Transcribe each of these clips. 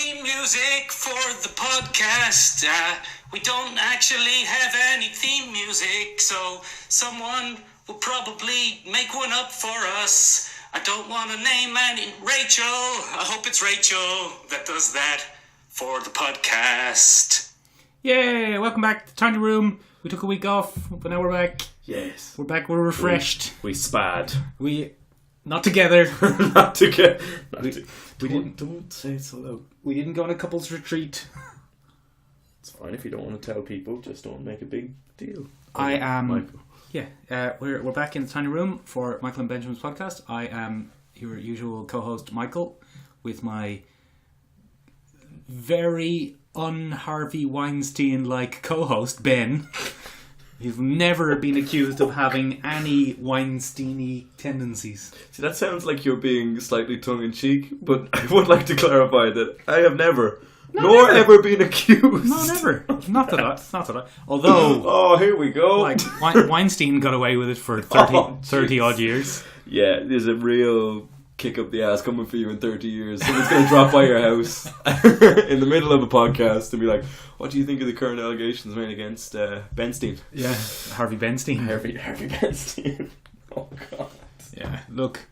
theme music for the podcast. We don't actually have any theme music, so someone will probably make one up for us. I don't want to name any. Rachel. I hope it's Rachel that does that for the podcast. Yay! Welcome back to the Tiny Room. We took a week off, but now we're back. Yes. We're back, we're refreshed. We spad. We... Not together. Not together. Don't say it so loud. We didn't go on a couple's retreat. It's fine if you don't want to tell people, just don't make a big deal. I am... Michael. Yeah, we're back in the Tiny Room for Michael and Benjamin's podcast. I am your usual co-host, Michael, with my very un-Harvey Weinstein-like co-host, Ben. He's never been accused of having any Weinstein-y tendencies. See, that sounds like you're being slightly tongue-in-cheek, but I would like to clarify that I have never... ever been accused. No, never. Not that I. Although... oh, here we go. Like, Weinstein got away with it for 30 odd years. Yeah, there's a real kick up the ass coming for you in 30 years. Someone's going to drop by your house in the middle of a podcast and be like, what do you think of the current allegations made against Benstein? Yeah, Harvey Benstein. Harvey Benstein. Oh, God. Yeah, look,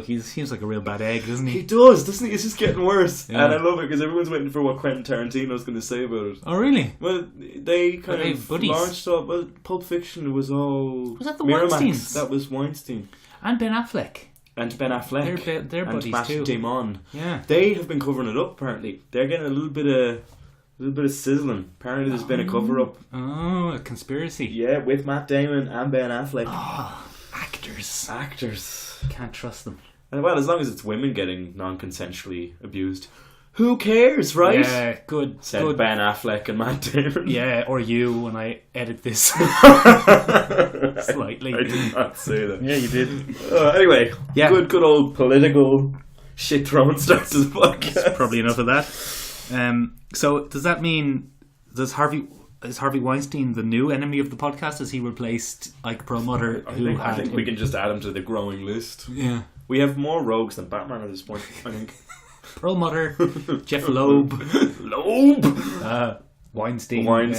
he seems like a real bad egg, doesn't he? He does, doesn't he? It's just getting worse. Yeah. And I love it because everyone's waiting for what Quentin Tarantino's going to say about it. Oh, really? Well, they kind of launched up... Well, Pulp Fiction was all... Was that the Miramax. Weinsteins? That was Weinstein. And Ben Affleck. And Ben Affleck. They're buddies and Matt too. Damon. Yeah. They have been covering it up, apparently. They're getting a little bit of sizzling. Apparently there's been a cover-up. Oh, a conspiracy. Yeah, with Matt Damon and Ben Affleck. Oh, actors. Can't trust them. And well, as long as it's women getting non-consensually abused, who cares, right? Yeah, good. Said good. Ben Affleck and Matt Damon. Yeah, or you when I edit this. Slightly. I did not say that. Yeah, you did. Anyway, yeah. Good old political shit throwing starts as a podcast. Probably enough of that. So does that mean is Harvey Weinstein the new enemy of the podcast? Has he replaced Ike Perlmutter? I think we can just add him to the growing list. Yeah. We have more rogues than Batman at this point, I think. Perlmutter, Jeff Loeb, Weinstein. Yeah,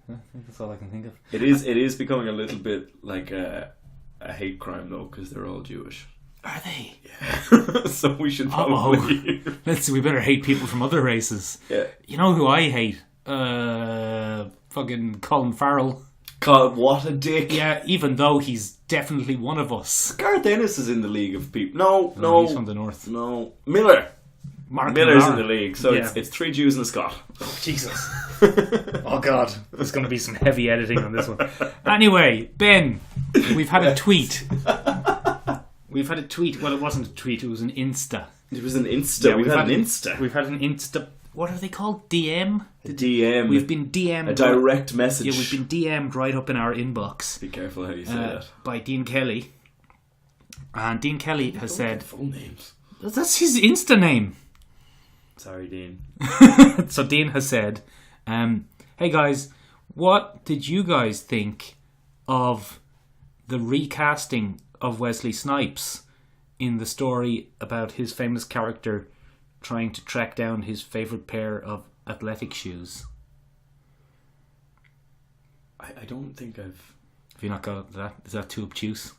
I think that's all I can think of. It is becoming a little bit like a hate crime though, because they're all Jewish. Are they? Yeah. So we should probably... We better hate people from other races. Yeah. You know who I hate? Fucking Colin Farrell. God, what a dick. Yeah, even though he's definitely one of us. Gareth Ennis is in the league of people. No. He's from the north. No. Miller's in the league, so yeah. it's 3 Jews and a Scot. Oh, Jesus. Oh, God. There's going to be some heavy editing on this one. Anyway, Ben, we've had a tweet. Well, it wasn't a tweet, it was an Insta. It was an Insta. Yeah, we've had an Insta. We've had an Insta. What are they called? DM? DM. We've been DM'd. A direct message. Yeah, we've been DM'd right up in our inbox. Be careful how you say that. By Dean Kelly. And Dean Kelly has said... Full names. That's his Insta name. Sorry, Dean. So Dean has said, hey guys, what did you guys think of the recasting of Wesley Snipes in the story about his famous character trying to track down his favourite pair of athletic shoes? I don't think I've... Have you not got that? Is that too obtuse?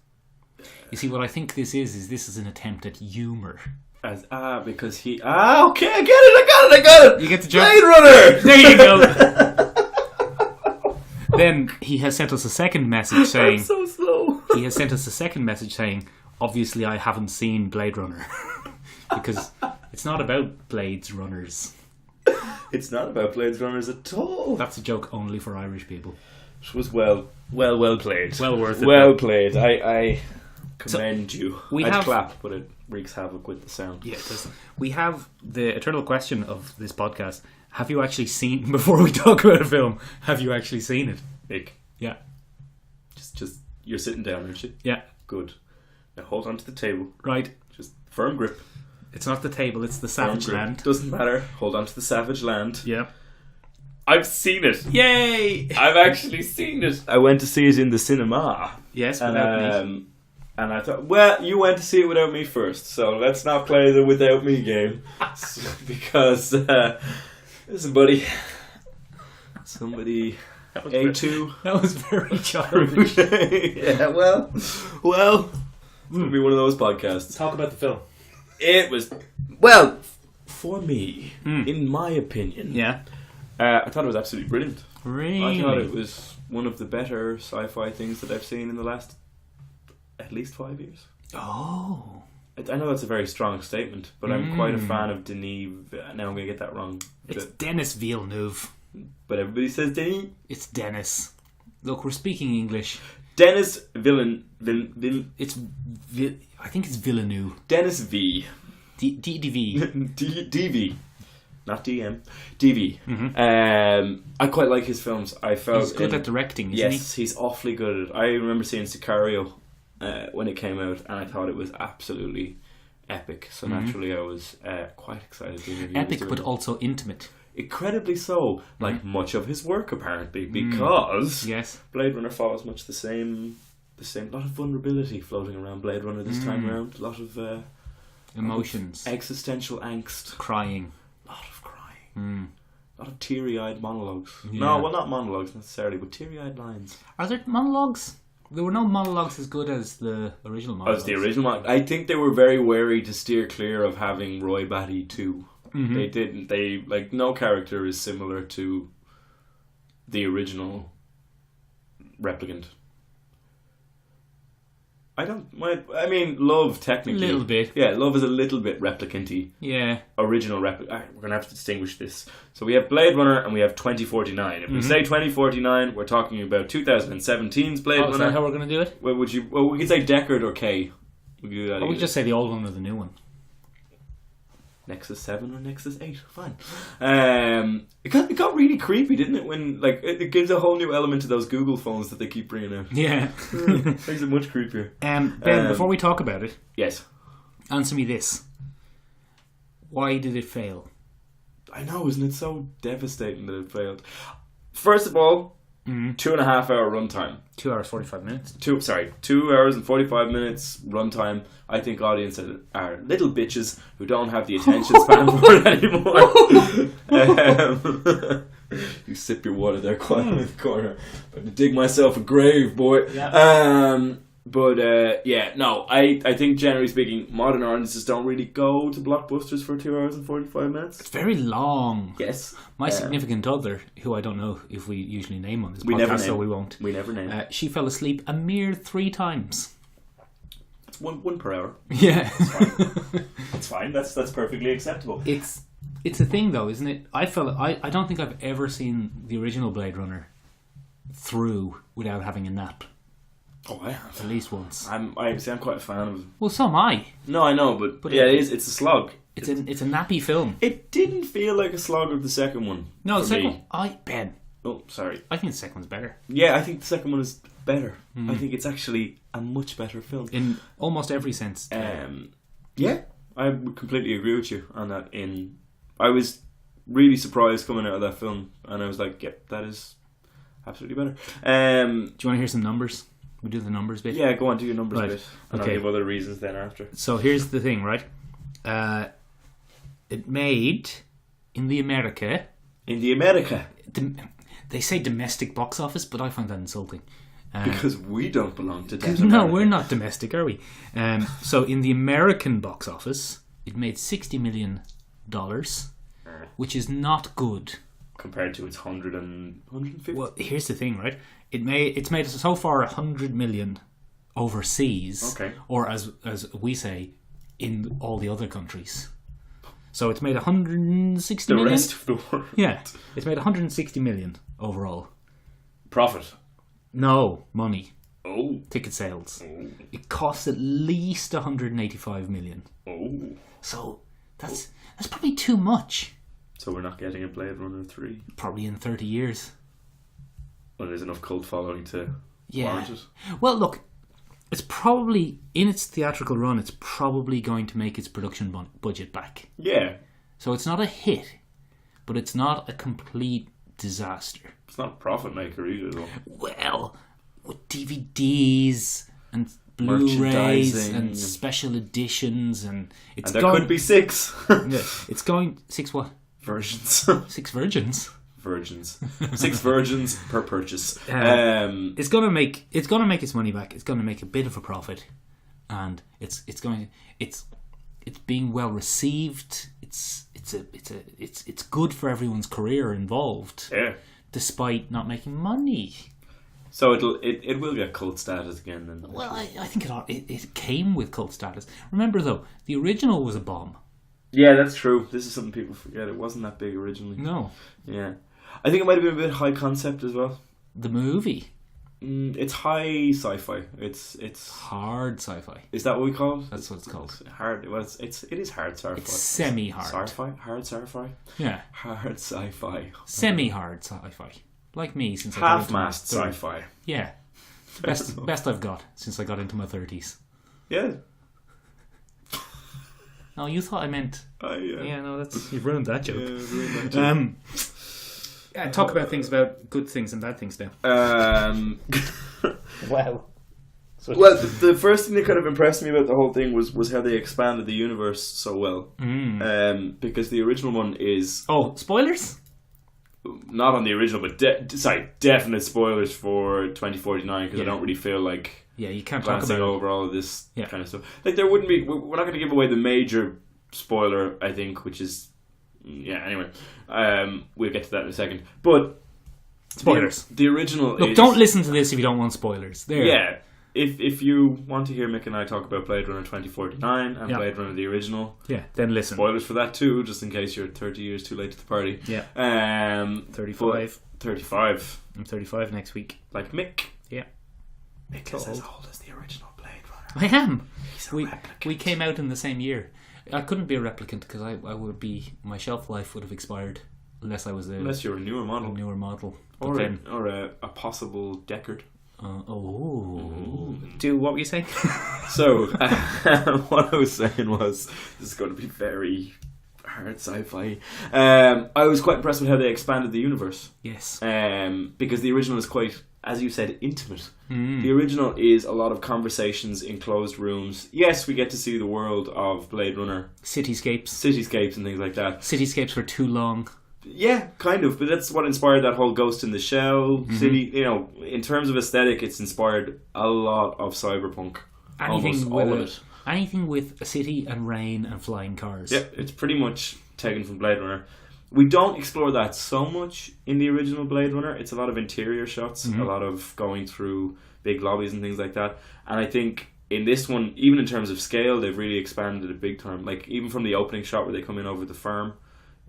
You see, what I think this is an attempt at humour. Because he... okay, I got it! You get the joke? Blade Runner! There you go! Then he has sent us a second message saying... I'm so slow. He has sent us a second message saying, obviously I haven't seen Blade Runner. Because it's not about Blades Runners. It's not about Blades Runners at all. That's a joke only for Irish people. It was well played. Well worth it. Well played. I commend you. I'd clap, but it wreaks havoc with the sound. Yeah, it does. We have the eternal question of this podcast. Have you actually seen, before we talk about a film, have you actually seen it? Nick. Yeah. Just you're sitting down, aren't you? Yeah. Good. Now hold on to the table. Right. Just firm grip. It's not the table, it's the Savage Land. Doesn't matter. Hold on to the Savage Land. Yeah. I've seen it. Yay! I've actually seen it. I went to see it in the cinema. Yes, without me. And I thought, well, you went to see it without me first, so let's not play the without me game. Because, listen, buddy, somebody A2. That was very childish. Yeah, well, it's going to be one of those podcasts. Talk about the film. It was, well, for me, in my opinion, I thought it was absolutely brilliant. Really? I thought it was one of the better sci-fi things that I've seen in the last at least 5 years. Oh. I know that's a very strong statement, but I'm quite a fan of Denis. Now I'm going to get that wrong. It's Denis Villeneuve. But everybody says Denis. It's Dennis. Look, we're speaking English. Dennis I think it's Villeneuve. Dennis V. DV. DV. Not DM. DV. I quite like his films. I felt He's good at directing, isn't he? Yes, he's awfully good at it. I remember seeing Sicario when it came out, and I thought it was absolutely epic. So naturally I was quite excited to hear he was Epic, doing but it. also intimate. Incredibly so, like much of his work apparently, because Blade Runner follows much the same lot of vulnerability floating around Blade Runner this time around, a lot of emotions, existential angst, crying, a lot of crying, a lot of teary-eyed monologues. Yeah. No, well, not monologues necessarily, but teary-eyed lines. Are there monologues? There were no monologues as good as the original monologues. As the original monologue. I think they were very wary to steer clear of having Roy Batty too. They didn't. They, like, no character is similar to the original Replicant. I mean, Love, technically. A little bit. Yeah, Love is a little bit replicant-y. Yeah. Original Replicant. We're going to have to distinguish this. So we have Blade Runner and we have 2049. If we say 2049, we're talking about 2017's Blade Runner. Is that how we're going to do it? Well, we could say Deckard or K. We could do that. Or we just say the old one or the new one. Nexus 7 or Nexus 8, fine. It got really creepy, didn't it? When, like, it gives a whole new element to those Google phones that they keep bringing out. Yeah. Makes it much creepier. Ben, before we talk about it, yes, answer me this: why did it fail? I know, isn't it so devastating that it failed? First of all, 2.5 hour runtime. 2 hours 45 minutes. 2 hours and 45 minutes runtime. I think audiences are little bitches who don't have the attention span for it anymore. You sip your water there, quiet in the corner. But to dig myself a grave, boy. Yeah. I think generally speaking, modern audiences don't really go to blockbusters for 2 hours and 45 minutes. It's very long. Yes. My significant other, who I don't know if we usually name on this podcast, so we won't. We never name. She fell asleep a mere 3 times. That's one per hour. Yeah. That's fine. That's perfectly acceptable. It's a thing though, isn't it? I don't think I've ever seen the original Blade Runner through without having a nap. Oh, I have. At least once. I'm quite a fan of. Well, so am I. No, I know, but yeah, it is. It's a slog. It's a nappy film. It didn't feel like a slog of the second one. No, the second one. Ben. Oh, sorry. I think the second one's better. Yeah, I think the second one is better. I think it's actually a much better film in almost every sense. Yeah, I would completely agree with you on that. I was really surprised coming out of that film, and I was like, "Yep, that is absolutely better." Do you want to hear some numbers? We do the numbers bit? Yeah, go on, do your numbers bit. And okay. I'll give other reasons then after. So here's the thing, right? It made, in the America... They say domestic box office, but I find that insulting. Because we don't belong to that. No, we're not domestic, are we? So in the American box office, it made $60 million, which is not good. Compared to its 150? Well, here's the thing, right? It's made so far $100 million overseas, okay, or as we say, in all the other countries. So it's made 160 million. The rest of the world. Yeah, it's made 160 million overall. Profit? No, money. Oh. Ticket sales. Oh. It costs at least 185 million. Oh. So that's probably too much. So we're not getting a Blade Runner 3? Probably in 30 years. Well, there's enough cult following to warrant it. Well, look, it's probably, in its theatrical run, it's probably going to make its production budget back. Yeah. So it's not a hit, but it's not a complete disaster. It's not a profit maker either, though. Well, with DVDs and Blu-rays merchandising and special editions, and it's there going. could be 6 It's going 6 what? versions. 6 virgins. Virgins. 6 virgins per purchase. It's gonna make its money back. It's gonna make a bit of a profit, and it's being well received. It's good for everyone's career involved. Yeah. Despite not making money. So it will get cult status again then. Well, I think it came with cult status. Remember though, the original was a bomb. Yeah, that's true. This is something people forget. It wasn't that big originally. No. Yeah. I think it might have been a bit high concept as well. The movie. It's high sci-fi. It's hard sci-fi. Is that what we call it? That's what it's called. Hard. Well, it is hard sci-fi. It's semi-hard. Sci-fi? Hard sci-fi? Yeah. Hard sci-fi. Semi-hard sci-fi. Like me, since half-mast sci-fi. Yeah. Best I've got since I got into my 30s. Yeah. Oh, you thought I meant... Yeah, no, you've ruined that joke. Yeah, ruined that joke. Talk about good things and bad things now. Wow. Well, the first thing that kind of impressed me about the whole thing was how they expanded the universe so well. Because the original one is... Oh, spoilers? Not on the original, but definite spoilers for 2049, because I don't really feel like... Yeah, you can't talk about over all of this kind of stuff. Like, there wouldn't be... We're not going to give away the major spoiler, I think, which is... Yeah, anyway. We'll get to that in a second. But... Spoilers. The original Look, don't listen to this if you don't want spoilers. There. Yeah. If you want to hear Mick and I talk about Blade Runner 2049 and Blade Runner the original... Yeah, then listen. Spoilers for that too, just in case you're 30 years too late to the party. Yeah. 35. 35. I'm 35 next week. Like Mick. Yeah. Mick is as old as the original Blade Runner. I am. He's a replicant. We came out in the same year. I couldn't be a replicant because I would be... My shelf life would have expired unless I was unless you're a newer model. Or a possible Deckard. What were you saying? So, what I was saying was, this is going to be very hard sci-fi. I was quite impressed with how they expanded the universe. Yes. Because the original is quite, as you said, intimate. The original is a lot of conversations in closed rooms. Yes, we get to see the world of Blade Runner. Cityscapes and things like that. Cityscapes were too long. Yeah, kind of, but that's what inspired that whole Ghost in the Shell city. You know, in terms of aesthetic, it's inspired a lot of cyberpunk. Anything with a city and rain and flying cars. Yeah, it's pretty much taken from Blade Runner. We don't explore that so much in the original Blade Runner. It's a lot of interior shots, a lot of going through big lobbies and things like that. And I think in this one, even in terms of scale, they've really expanded it big time. Like, even from the opening shot where they come in over the farm,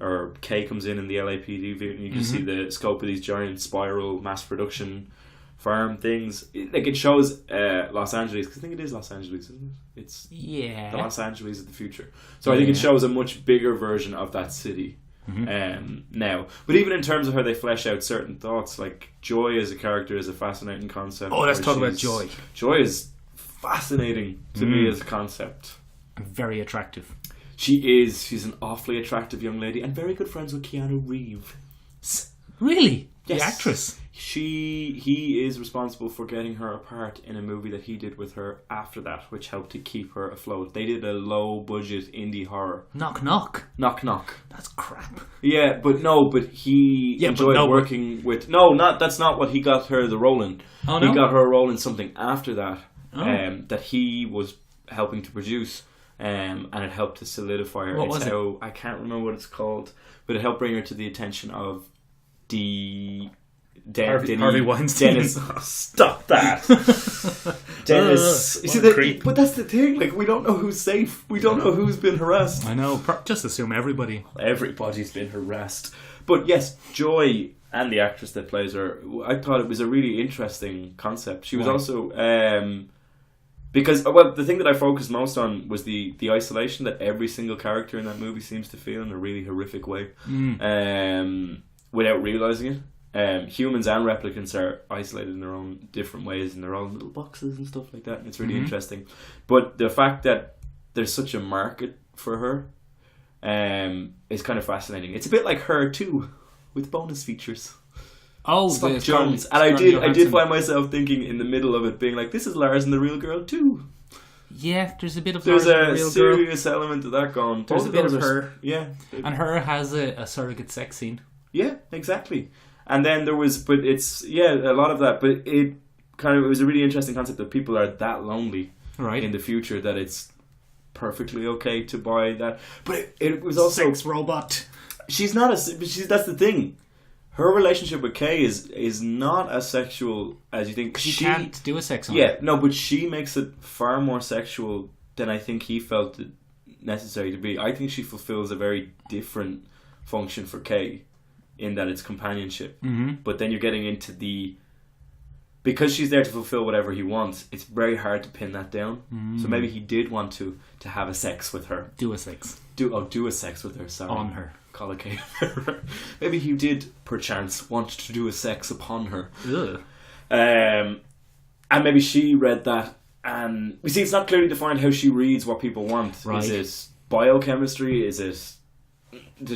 or Kay comes in the LAPD vehicle, and you can see the scope of these giant spiral mass production farm things. It shows Los Angeles, because I think it is Los Angeles, isn't it? It's the Los Angeles of the future. So I think it shows a much bigger version of that city now. But even in terms of how they flesh out certain thoughts, like Joy as a character is a fascinating concept. Oh, let's talk about Joy. Joy is fascinating to me as a concept. Very attractive. She's an awfully attractive young lady and very good friends with Keanu Reeves. Really? Yes. The actress? He is responsible for getting her a part in a movie that he did with her after that, which helped to keep her afloat. They did a low budget indie horror. Knock Knock. Knock Knock. That's crap. Yeah, but he enjoyed working with... that's not what he got her the role in. Oh, no? He got her a role in something after that, that he was helping to produce. And it helped to solidify her. What was it? I can't remember what it's called, but it helped bring her to the attention of Harvey Weinstein. Dennis, stop that. Dennis. You see, but that's the thing. Like, we don't know who's safe. We don't know who's been harassed. I know. Just assume everybody. Everybody's been harassed. But yes, Joy and the actress that plays her, I thought it was a really interesting concept. She was also... Because, the thing that I focused most on was the isolation that every single character in that movie seems to feel in a really horrific way, without realising it. Humans and replicants are isolated in their own different ways, in their own little boxes and stuff like that, and it's really interesting. But the fact that there's such a market for her is kind of fascinating. It's a bit like Her too, with bonus features. Oh, Spike the Jones. And I did find myself thinking in the middle of it, being like, this is Lars and the Real Girl too. Yeah, there's a bit of There's Lars and a the Real serious Girl. element to that going. There's a bit of her. Yeah. And her has a surrogate sex scene. Yeah, exactly. And then there was, but it's, a lot of that, but it was a really interesting concept that people are that lonely in the future that it's perfectly okay to buy that. But it was also... Sex robot. She's not that's the thing. Her relationship with Kay is not as sexual as you think. She can't do a sex on Yeah, no, but she makes it far more sexual than I think he felt it necessary to be. I think she fulfills a very different function for Kay in that it's companionship. Mm-hmm. But then you're getting into because she's there to fulfill whatever he wants, it's very hard to pin that down. Mm. So maybe he did want to have a sex with her. Do a sex. Do a sex with her, sorry. On her. Call it Kay. Maybe he did, perchance, want to do a sex upon her. Ugh. And maybe she read that, and you see, it's not clearly defined how she reads what people want. Right. Is it biochemistry? Does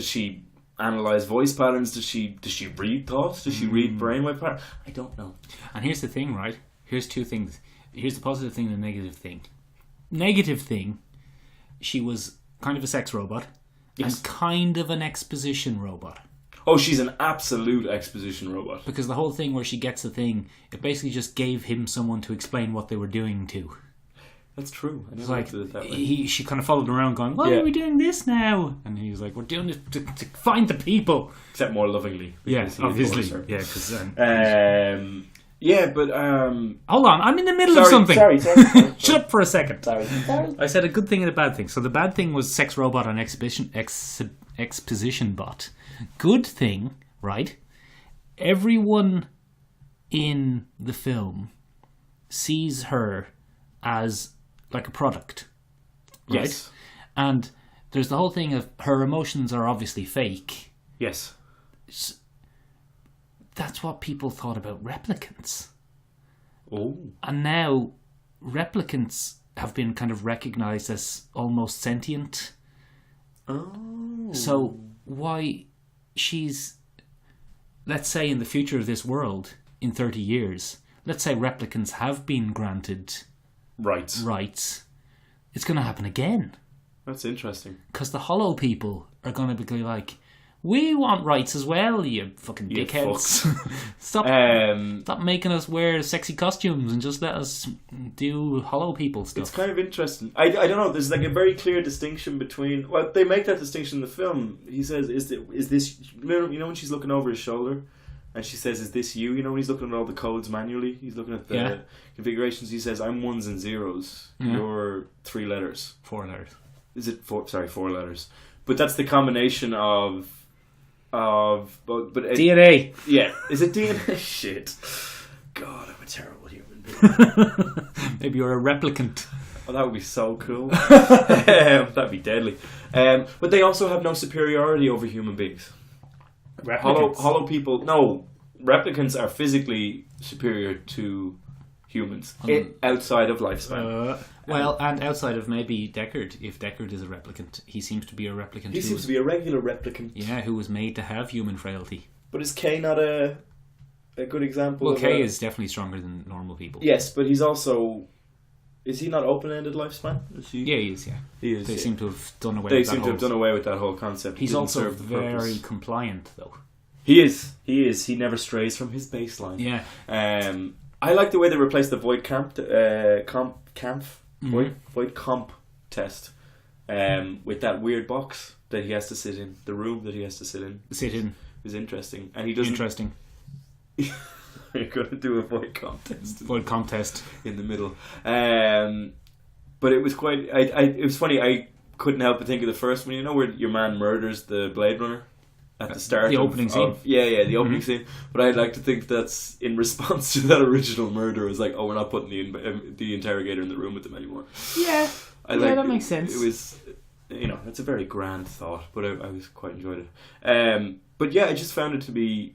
she analyze voice patterns? Does she read thoughts? Does she read brainwave patterns? I don't know. And here's the thing, right? Here's two things. Here's the positive thing and the negative thing. Negative thing, she was kind of a sex robot. Yes. And kind of an exposition robot. Oh, she's an absolute exposition robot. Because the whole thing where she gets the thing, it basically just gave him someone to explain what they were doing to. That's true. I never looked at it that way. She kind of followed around going, why are we doing this now? And he was like, we're doing this to find the people. Except more lovingly. Yeah, obviously. Yeah, because... yeah, but... Hold on, I'm in the middle of something. Sorry. Shut up for a second. Sorry. I said a good thing and a bad thing. So the bad thing was sex robot and exposition bot. Good thing, right? Everyone in the film sees her as like a product, right? Yes. And there's the whole thing of her emotions are obviously fake. Yes. That's what people thought about replicants. Oh. And now replicants have been kind of recognised as almost sentient. Oh. So why she's, let's say in the future of this world, in 30 years, let's say replicants have been granted rights, it's going to happen again. That's interesting. Because the hollow people are going to be like, we want rights as well, you fucking dickheads. Stop making us wear sexy costumes and just let us do hollow people stuff. It's kind of interesting. I don't know, there's like a very clear distinction between... Well, they make that distinction in the film. He says, is this... You know when she's looking over his shoulder and she says, is this you? You know when he's looking at all the codes manually? He's looking at the configurations. He says, I'm ones and zeros. Yeah. You're 3 letters. 4 letters. Is it 4? Sorry, 4 letters. But that's the combination of DNA. Yeah. Is it DNA? Shit. God, I'm a terrible human being. Maybe you're a replicant. Oh, that would be so cool. That'd be deadly. But they also have no superiority over human beings. Hollow people... No, replicants are physically superior to humans outside of lifespan. And outside of maybe Deckard, if Deckard is a replicant, he seems to be a replicant. He seems to be a regular replicant. Yeah, who was made to have human frailty. But is Kay not a good example? Well, Kay is definitely stronger than normal people. Yes, but he's also... Is he not open-ended lifespan? Yeah, he is, yeah. He is. They seem to have done away with that. They seem to have done away with that whole concept. He's also very compliant, though. He is. He never strays from his baseline. Yeah. I like the way they replaced the void comp test with that weird box that he has to sit in, the room that he has to sit in. Is interesting, and he doesn't. Interesting. You're going to do a void comp test. Void comp test in the middle. But it was quite. It was funny. I couldn't help but think of the first one. You know where your man murders the Blade Runner at the start. The opening scene. The opening scene. But I'd like to think that's in response to that original murder. It was like, oh, we're not putting the interrogator in the room with them anymore. Yeah. That makes sense. It was, it's a very grand thought, but I was quite enjoyed it. But yeah, I just found it to be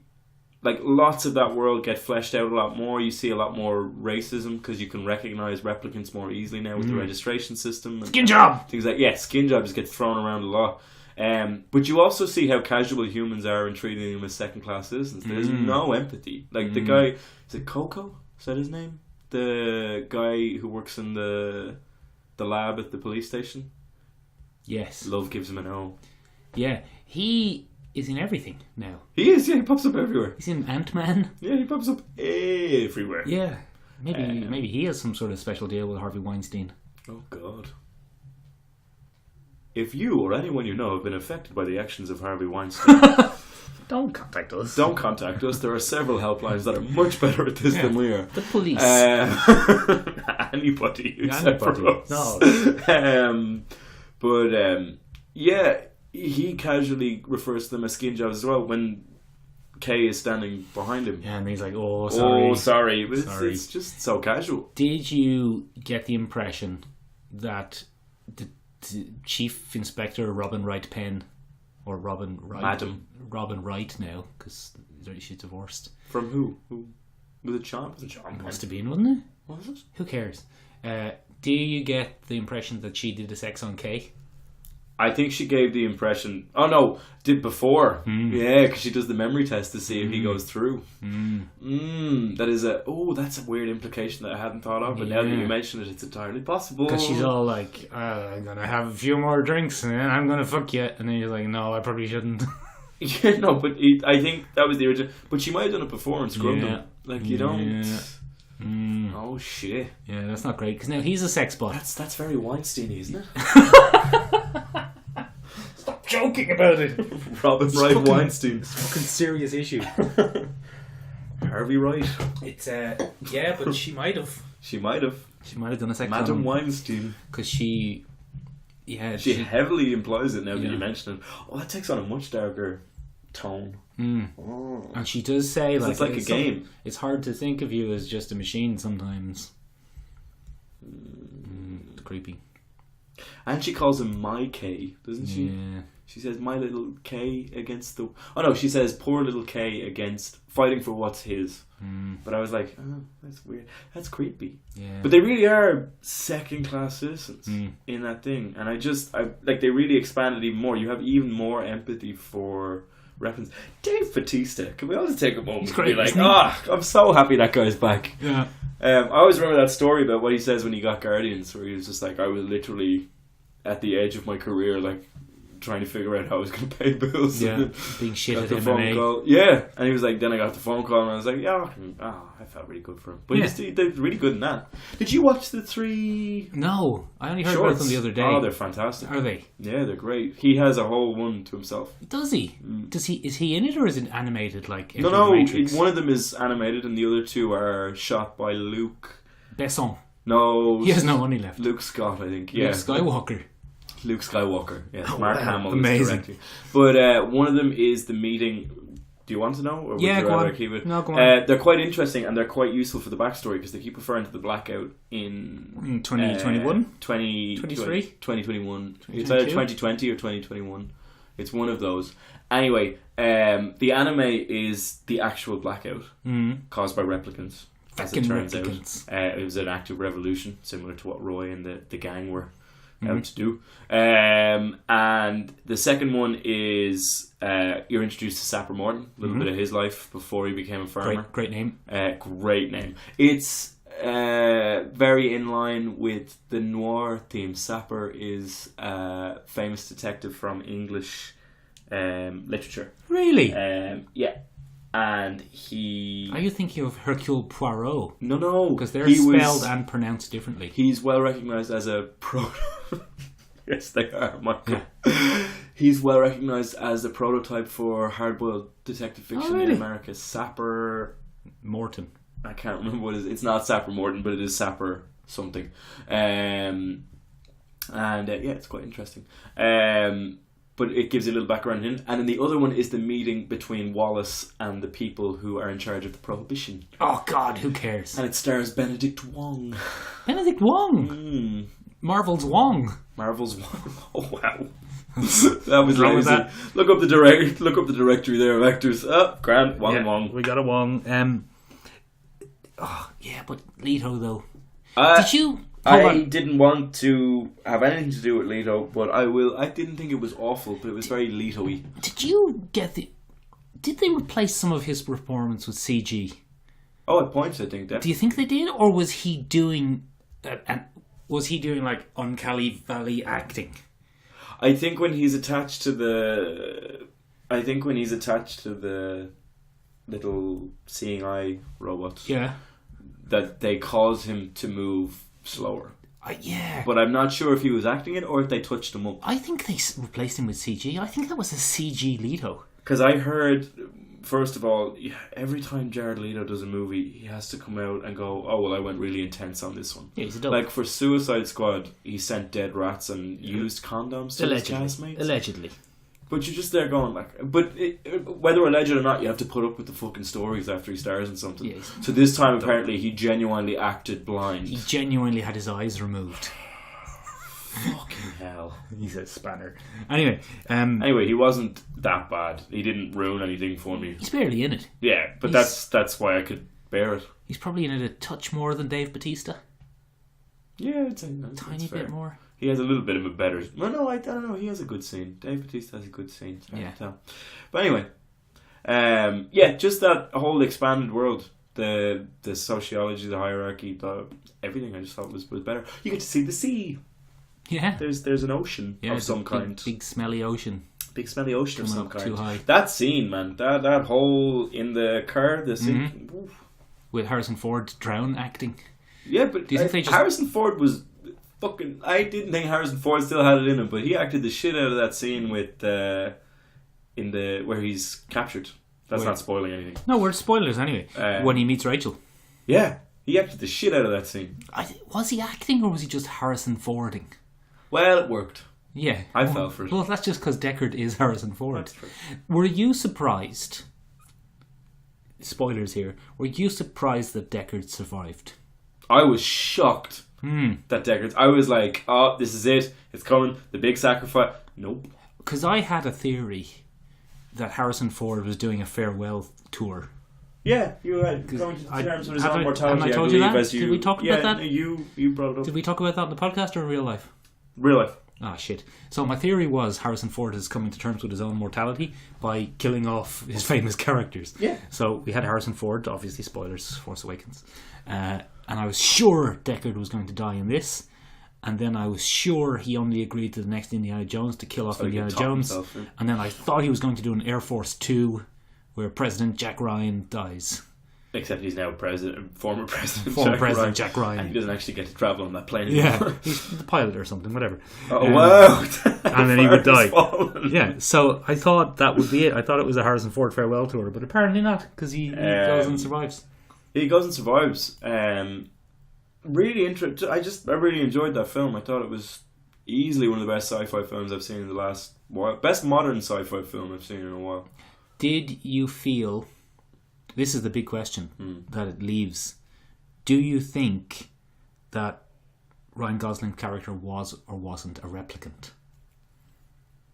like lots of that world get fleshed out a lot more. You see a lot more racism because you can recognize replicants more easily now with the registration system. And skin job! Things like, skin job just gets thrown around a lot. But you also see how casual humans are in treating them as second-class citizens. There's no empathy. Like the guy, is it Coco? Is that his name? The guy who works in the lab at the police station? Yes. Love gives him an O. Yeah. He is in everything now. He is, yeah, he pops up everywhere. He's in Ant-Man. Yeah, he pops up everywhere. Yeah. Maybe he has some sort of special deal with Harvey Weinstein. Oh, God. If you or anyone you know have been affected by the actions of Harvey Weinstein, don't contact us. Don't contact us. There are several helplines that are much better at this than we are. The police. Anybody except for us. No. Yeah, he casually refers to them as skin jobs as well when Kay is standing behind him. Yeah, and he's like, oh, sorry. Oh, sorry. But it's just so casual. Did you get the impression that the Chief Inspector Robin Wright Penn, or Robin Wright, Robin Wright now, because she's divorced. From who? Who was it? Sean? Was it Sean? Must have been, wasn't it? Was it? Who cares? Do you get the impression that she did the sex on Kay? I think she gave the impression. Oh no, did before. Yeah, because she does the memory test to see if he goes through. That is that's a weird implication that I hadn't thought of. But now that you mention it, it's entirely possible. Because she's all like, "I'm gonna have a few more drinks and then I'm gonna fuck you," and then you're like, "No, I probably shouldn't." Yeah, no, but I think that was the original. But she might have done it before and scrubbed him. Like you don't. Oh shit! Yeah, that's not great because now he's a sex bot. That's very Weinstein-y, isn't it? Stop joking about it. Robin Wright Weinstein. It's a fucking serious issue. Harvey Wright. It's yeah, but she might have. She might have done a sex. Madam Weinstein. Because she heavily implies it now that you mention it. Oh, that takes on a much darker tone. Oh. And she does say it's like a game. It's hard to think of you as just a machine sometimes. It's creepy. And she calls him my K, doesn't she? Yeah. She says my little K against the... Oh no, she says poor little K against fighting for what's his. But I was like, oh, that's weird. That's creepy. Yeah. But they really are second class citizens in that thing. And I they really expanded even more. You have even more empathy for Replicants. Dave Bautista, can we always take a moment to be like, I'm so happy that guy's back. Yeah. I always remember that story about what he says when he got Guardians, where he was just like, I was literally at the edge of my career, like trying to figure out how I was going to pay bills. Yeah, being shit at MMA. Yeah, and he was like, then I got the phone call and I was like, I felt really good for him. But they're really good in that. Did you watch the 3? No, I only heard about them the other day. Oh, they're fantastic. Are they? Yeah, they're great. He has a whole one to himself. Does he? Is he in it or is it animated like No, Matrix? One of them is animated and the other 2 are shot by Luke Besson. No, he has no money left. Luke Scott, I think. Yeah, Luke Skywalker. Yes, Mark Hamill amazing. is directing. But one of them is the meeting. Do you want to know? Or go on. No, go on. They're quite interesting and they're quite useful for the backstory because they keep referring to the blackout in 2021? 2021. It's either 2020 or 2021. It's one of those. Anyway, the anime is the actual blackout caused by replicants. As it turns out, it was an active revolution, similar to what Roy and the gang were out to do. And the second one is you're introduced to Sapper Morton, a little bit of his life before he became a farmer. Great name. Great name. It's very in line with the noir theme. Sapper is a famous detective from English literature. Really? Yeah. And he... Are you thinking of Hercule Poirot? No. Because they're spelled and pronounced differently. He's well recognised as a Yes, they are, Michael. Yeah. He's well recognised as a prototype for hard-boiled detective fiction in America. Sapper... Morton. I can't remember what it is. It's not Sapper Morton, but it is Sapper something. And it's quite interesting. But it gives you a little background in. And then the other one is the meeting between Wallace and the people who are in charge of the Prohibition. Oh, God, who cares? And it stars Benedict Wong. Benedict Wong? Marvel's Wong. Oh, wow. That was lazy. Look up the directory there of actors. Oh, grand. Wong. We got a Wong. But Leto, though. I didn't want to have anything to do with Leto, but I will. I didn't think it was awful, but it was very Leto-y. Did you get the... Did they replace some of his performance with CG? Oh, at points, I think. Definitely. Do you think they did? Or was he doing... like Uncanny Valley acting? I think when he's attached to the... little seeing eye robots... Yeah. That they cause him to move slower. Yeah. But I'm not sure if he was acting it or if they touched him up. I think they replaced him with CG. I think that was a CG Leto. Because I heard, first of all, every time Jared Leto does a movie, he has to come out and go, oh, well, I went really intense on this one. Yeah, he's a dope. Like for Suicide Squad, he sent dead rats and used condoms to his castmates. Allegedly. But you're just there going, like... But whether alleged or not, you have to put up with the fucking stories after he stars in something. Yeah, so this time, apparently, he genuinely acted blind. He genuinely had his eyes removed. Fucking hell. He's a spanner. Anyway, he wasn't that bad. He didn't ruin anything for me. He's barely in it. Yeah, but that's why I could bear it. He's probably in it a touch more than Dave Bautista. Yeah, I'd say tiny bit more. He has a little bit of a better... Well, no, I don't know. He has a good scene. Dave Bautista has a good scene. Yeah. But anyway, just that whole expanded world, the sociology, the hierarchy, everything. I just thought was better. You get to see the sea. Yeah. There's an ocean of some kind. Big smelly ocean. Big smelly ocean of some kind. Too high. That scene, man. That hole in the car, the scene. Mm-hmm. With Harrison Ford drown acting. Yeah, but do you think Harrison Ford was fucking... I didn't think Harrison Ford still had it in him, but he acted the shit out of that scene with where he's captured. That's not spoiling anything. No, we're spoilers anyway. When he meets Rachel. Yeah, he acted the shit out of that scene. Was he acting or was he just Harrison Fording? Well, it worked. Yeah. I fell for it. Well, that's just because Deckard is Harrison Ford. That's true. Were you surprised... Spoilers here. Were you surprised that Deckard survived? I was shocked that Deckard... I was like, oh, this is it. It's coming. The big sacrifice. Nope. Because I had a theory that Harrison Ford was doing a farewell tour. Yeah, you were going to terms with his own mortality, I believe. Did we talk about that? You brought it up. Did we talk about that in the podcast or in real life? Real life. Ah, shit. So my theory was Harrison Ford is coming to terms with his own mortality by killing off his famous characters. Yeah. So we had Harrison Ford, obviously spoilers, Force Awakens. And I was sure Deckard was going to die in this. And then I was sure he only agreed to the next Indiana Jones to kill off Indiana Jones. And then I thought he was going to do an Air Force 2 where President Jack Ryan dies. Except he's now former President Jack Ryan. And he doesn't actually get to travel on that plane anymore. Yeah, he's the pilot or something, whatever. Oh, wow. And then he would die. Yeah, so I thought that would be it. I thought it was a Harrison Ford farewell tour, but apparently not, because he goes and survives. He goes and survives. Really interesting. I really enjoyed that film. I thought it was easily one of the best sci-fi films I've seen in the last while. Best modern sci-fi film I've seen in a while. Did you feel... This is the big question that it leaves. Do you think that Ryan Gosling's character was or wasn't a replicant?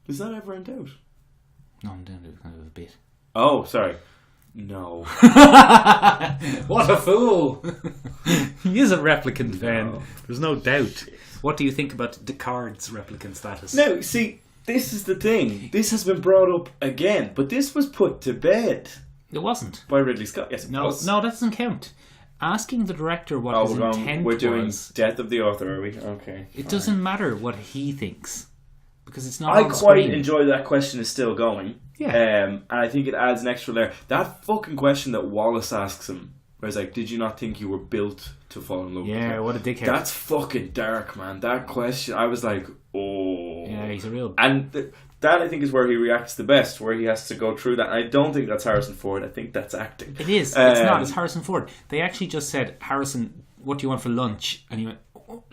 Is that ever in doubt? No, I'm doing it kind of a bit. Oh, sorry. No. What a fool! He is a replicant, Ben. There's no doubt. What do you think about Deckard's replicant status? No, see, this is the thing. This has been brought up again, but this was put to bed. It wasn't. By Ridley Scott, yes it was. No, that doesn't count. Asking the director what his intent was... We're doing Death of the Author, are we? Okay. It doesn't matter what he thinks. Because it's not on screen. I quite enjoy that question is still going. Yeah. And I think it adds an extra layer. That fucking question that Wallace asks him, where it's like, did you not think you were built to fall in love with her? Yeah, what a dickhead. That's fucking dark, man. That question, I was like, oh. Yeah, he's a real... And... that I think is where he reacts the best, where he has to go through that. And I don't think that's Harrison Ford. I think that's acting. It is. It's not. It's Harrison Ford. They actually just said, Harrison, what do you want for lunch? And he went,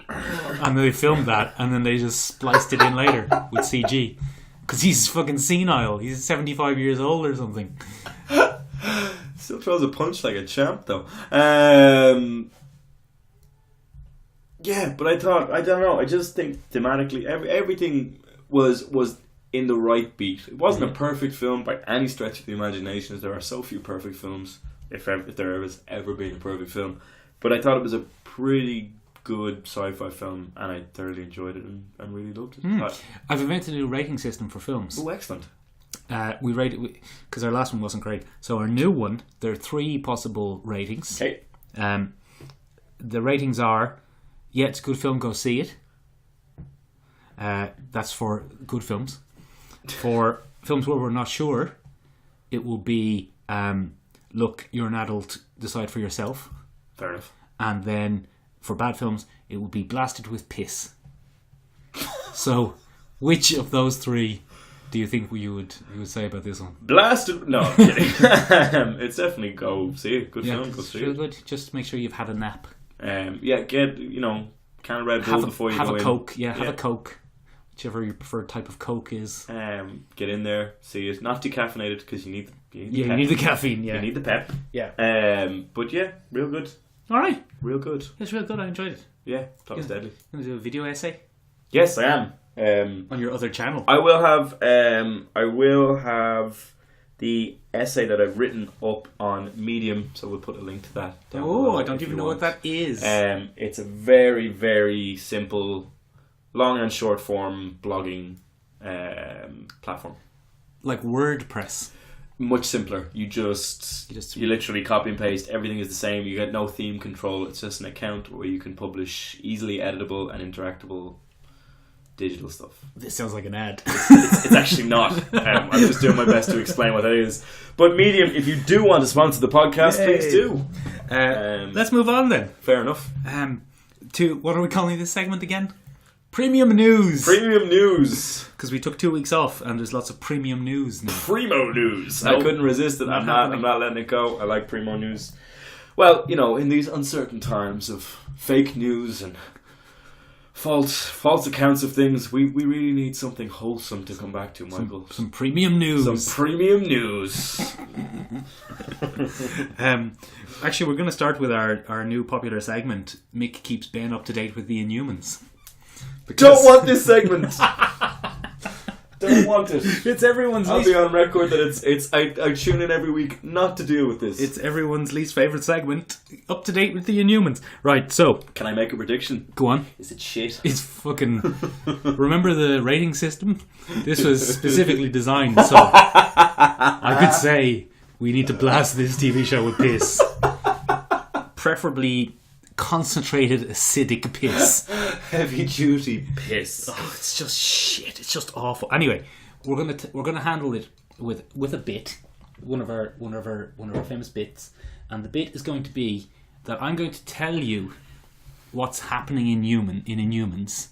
and they filmed that, and then they just spliced it in later with CG. Because he's fucking senile. He's 75 years old or something. Still throws a punch like a champ, though. Yeah, but I don't know. I just think thematically, everything was in the right beat. It wasn't a perfect film by any stretch of the imagination, as there are so few perfect films, if there has ever been a perfect film. But I thought it was a pretty good sci-fi film, and I thoroughly enjoyed it and really loved it. I've invented a new rating system for films. Oh, excellent. We rate it because our last one wasn't great. So our new one, there are 3 possible ratings. Okay. The ratings are, yeah, it's a good film, go see it. That's for good films. For films where we're not sure, it will be, look, you're an adult, decide for yourself. Fair enough. And then for bad films, it will be blasted with piss. So, which of those 3 do you think you would say about this one? Blasted? No, I'm kidding. It's definitely go see it. Good film, go see feel it. Good. Just make sure you've had a nap. Get can of Red Bull before you go in. Have a Coke. Have a Coke. Whichever your preferred type of Coke is. Get in there, see it. Not decaffeinated because you need the you need the caffeine. Yeah, you need the pep. Yeah. But yeah, real good. All right, real good. It's real good. I enjoyed it. Yeah, that was deadly. Going to do a video essay? Yes, I am. On your other channel. I will have the essay that I've written up on Medium, so we'll put a link to that down below I don't even know what that is. It's a very, very simple, long and short form blogging platform. Like WordPress. Much simpler. You literally copy and paste. Everything is the same. You get no theme control. It's just an account where you can publish easily editable and interactable digital stuff. This sounds like an ad. It's actually not. I'm just doing my best to explain what that is. But Medium, if you do want to sponsor the podcast, please do. Let's move on then. Fair enough. To what are we calling this segment again? Premium news. Premium news. Because we took 2 weeks off, and there's lots of premium news now. Primo news. I couldn't resist it. I'm not letting it go. I like primo news. Well, in these uncertain times of fake news and false accounts of things, we really need something wholesome to come back to, Michael. Some premium news. Some premium news. Actually, we're going to start with our new popular segment. Mick keeps Ben up to date with the Inhumans. Don't want this segment. Don't want it. It's everyone's. I'll be on record that I tune in every week not to deal with this. It's everyone's least favourite segment. Up to date with the Inhumans. Right, so can I make a prediction? Go on. Is it shit? It's fucking. Remember the rating system? This was specifically designed so I could say we need to blast this TV show with piss, preferably concentrated acidic piss. Heavy duty piss. Oh, it's just shit. It's just awful. Anyway, we're gonna handle it with a bit, one of our famous bits, and the bit is going to be that I'm going to tell you what's happening in Inhumans,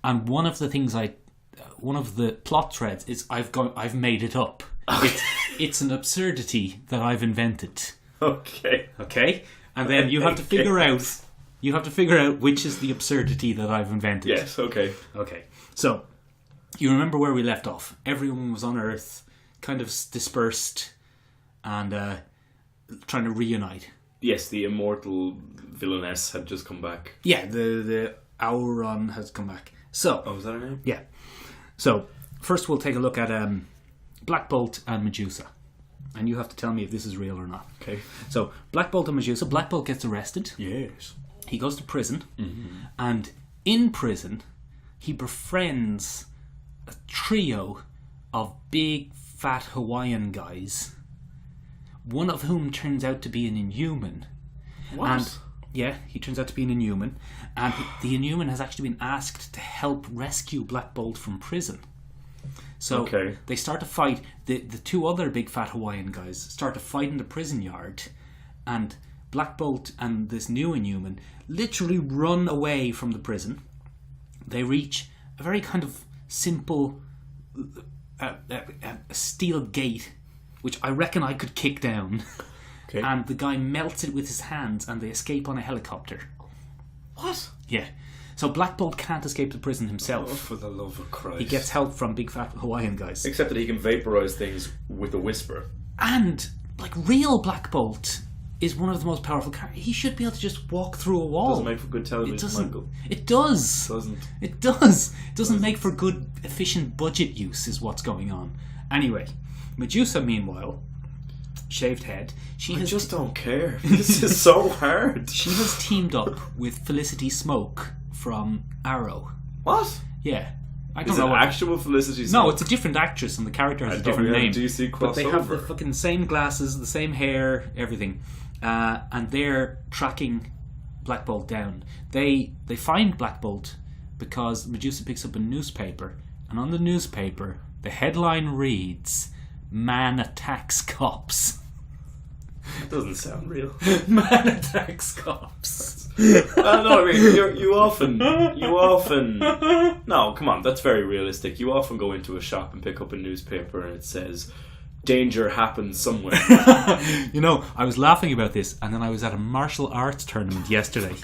and one of the plot threads is I've made it up. It's an absurdity that I've invented. Okay. And then you have to figure out. You have to figure out which is the absurdity that I've invented. Yes. Okay. So, you remember where we left off? Everyone was on Earth, kind of dispersed, and trying to reunite. Yes, the immortal villainess had just come back. Yeah, the Auron has come back. So. Oh, is that her name? Yeah. So first we'll take a look at Black Bolt and Medusa. And you have to tell me if this is real or not. Okay. So, Black Bolt and Medusa. Black Bolt gets arrested. Yes. He goes to prison. Mm-hmm. And in prison, he befriends a trio of big, fat Hawaiian guys. One of whom turns out to be an Inhuman. What? And, yeah, he turns out to be an Inhuman. And the Inhuman has actually been asked to help rescue Black Bolt from prison. So they start to fight. The 2 other big fat Hawaiian guys start to fight in the prison yard, and Black Bolt and this new Inhuman literally run away from the prison. They reach a very kind of simple steel gate, which I reckon I could kick down. Okay. And the guy melts it with his hands, and they escape on a helicopter. What? Yeah. So Black Bolt can't escape the prison himself. Oh, for the love of Christ. He gets help from big fat Hawaiian guys. Except that he can vaporize things with a whisper. And, like, real Black Bolt is one of the most powerful characters. He should be able to just walk through a wall. Doesn't make for good television, Michael. It does. It does. It doesn't make for good, efficient budget use is what's going on. Anyway, Medusa, meanwhile, shaved head. I just don't care. This is so hard. She has teamed up with Felicity Smoke from Arrow. What? Yeah. I don't Is know it what actual Felicity Smoke? No, it's a different actress and the character has a different we had a name. DC but they have the crossover. fucking same glasses, the same hair, everything. And they're tracking Black Bolt down. They find Black Bolt because Medusa picks up a newspaper, and on the newspaper the headline reads, "Man attacks cops." That doesn't sound real. Man attacks cops. No, I mean, you often. No, come on, that's very realistic. You often go into a shop and pick up a newspaper and it says, "Danger happens somewhere." You know, I was laughing about this, and then I was at a martial arts tournament yesterday.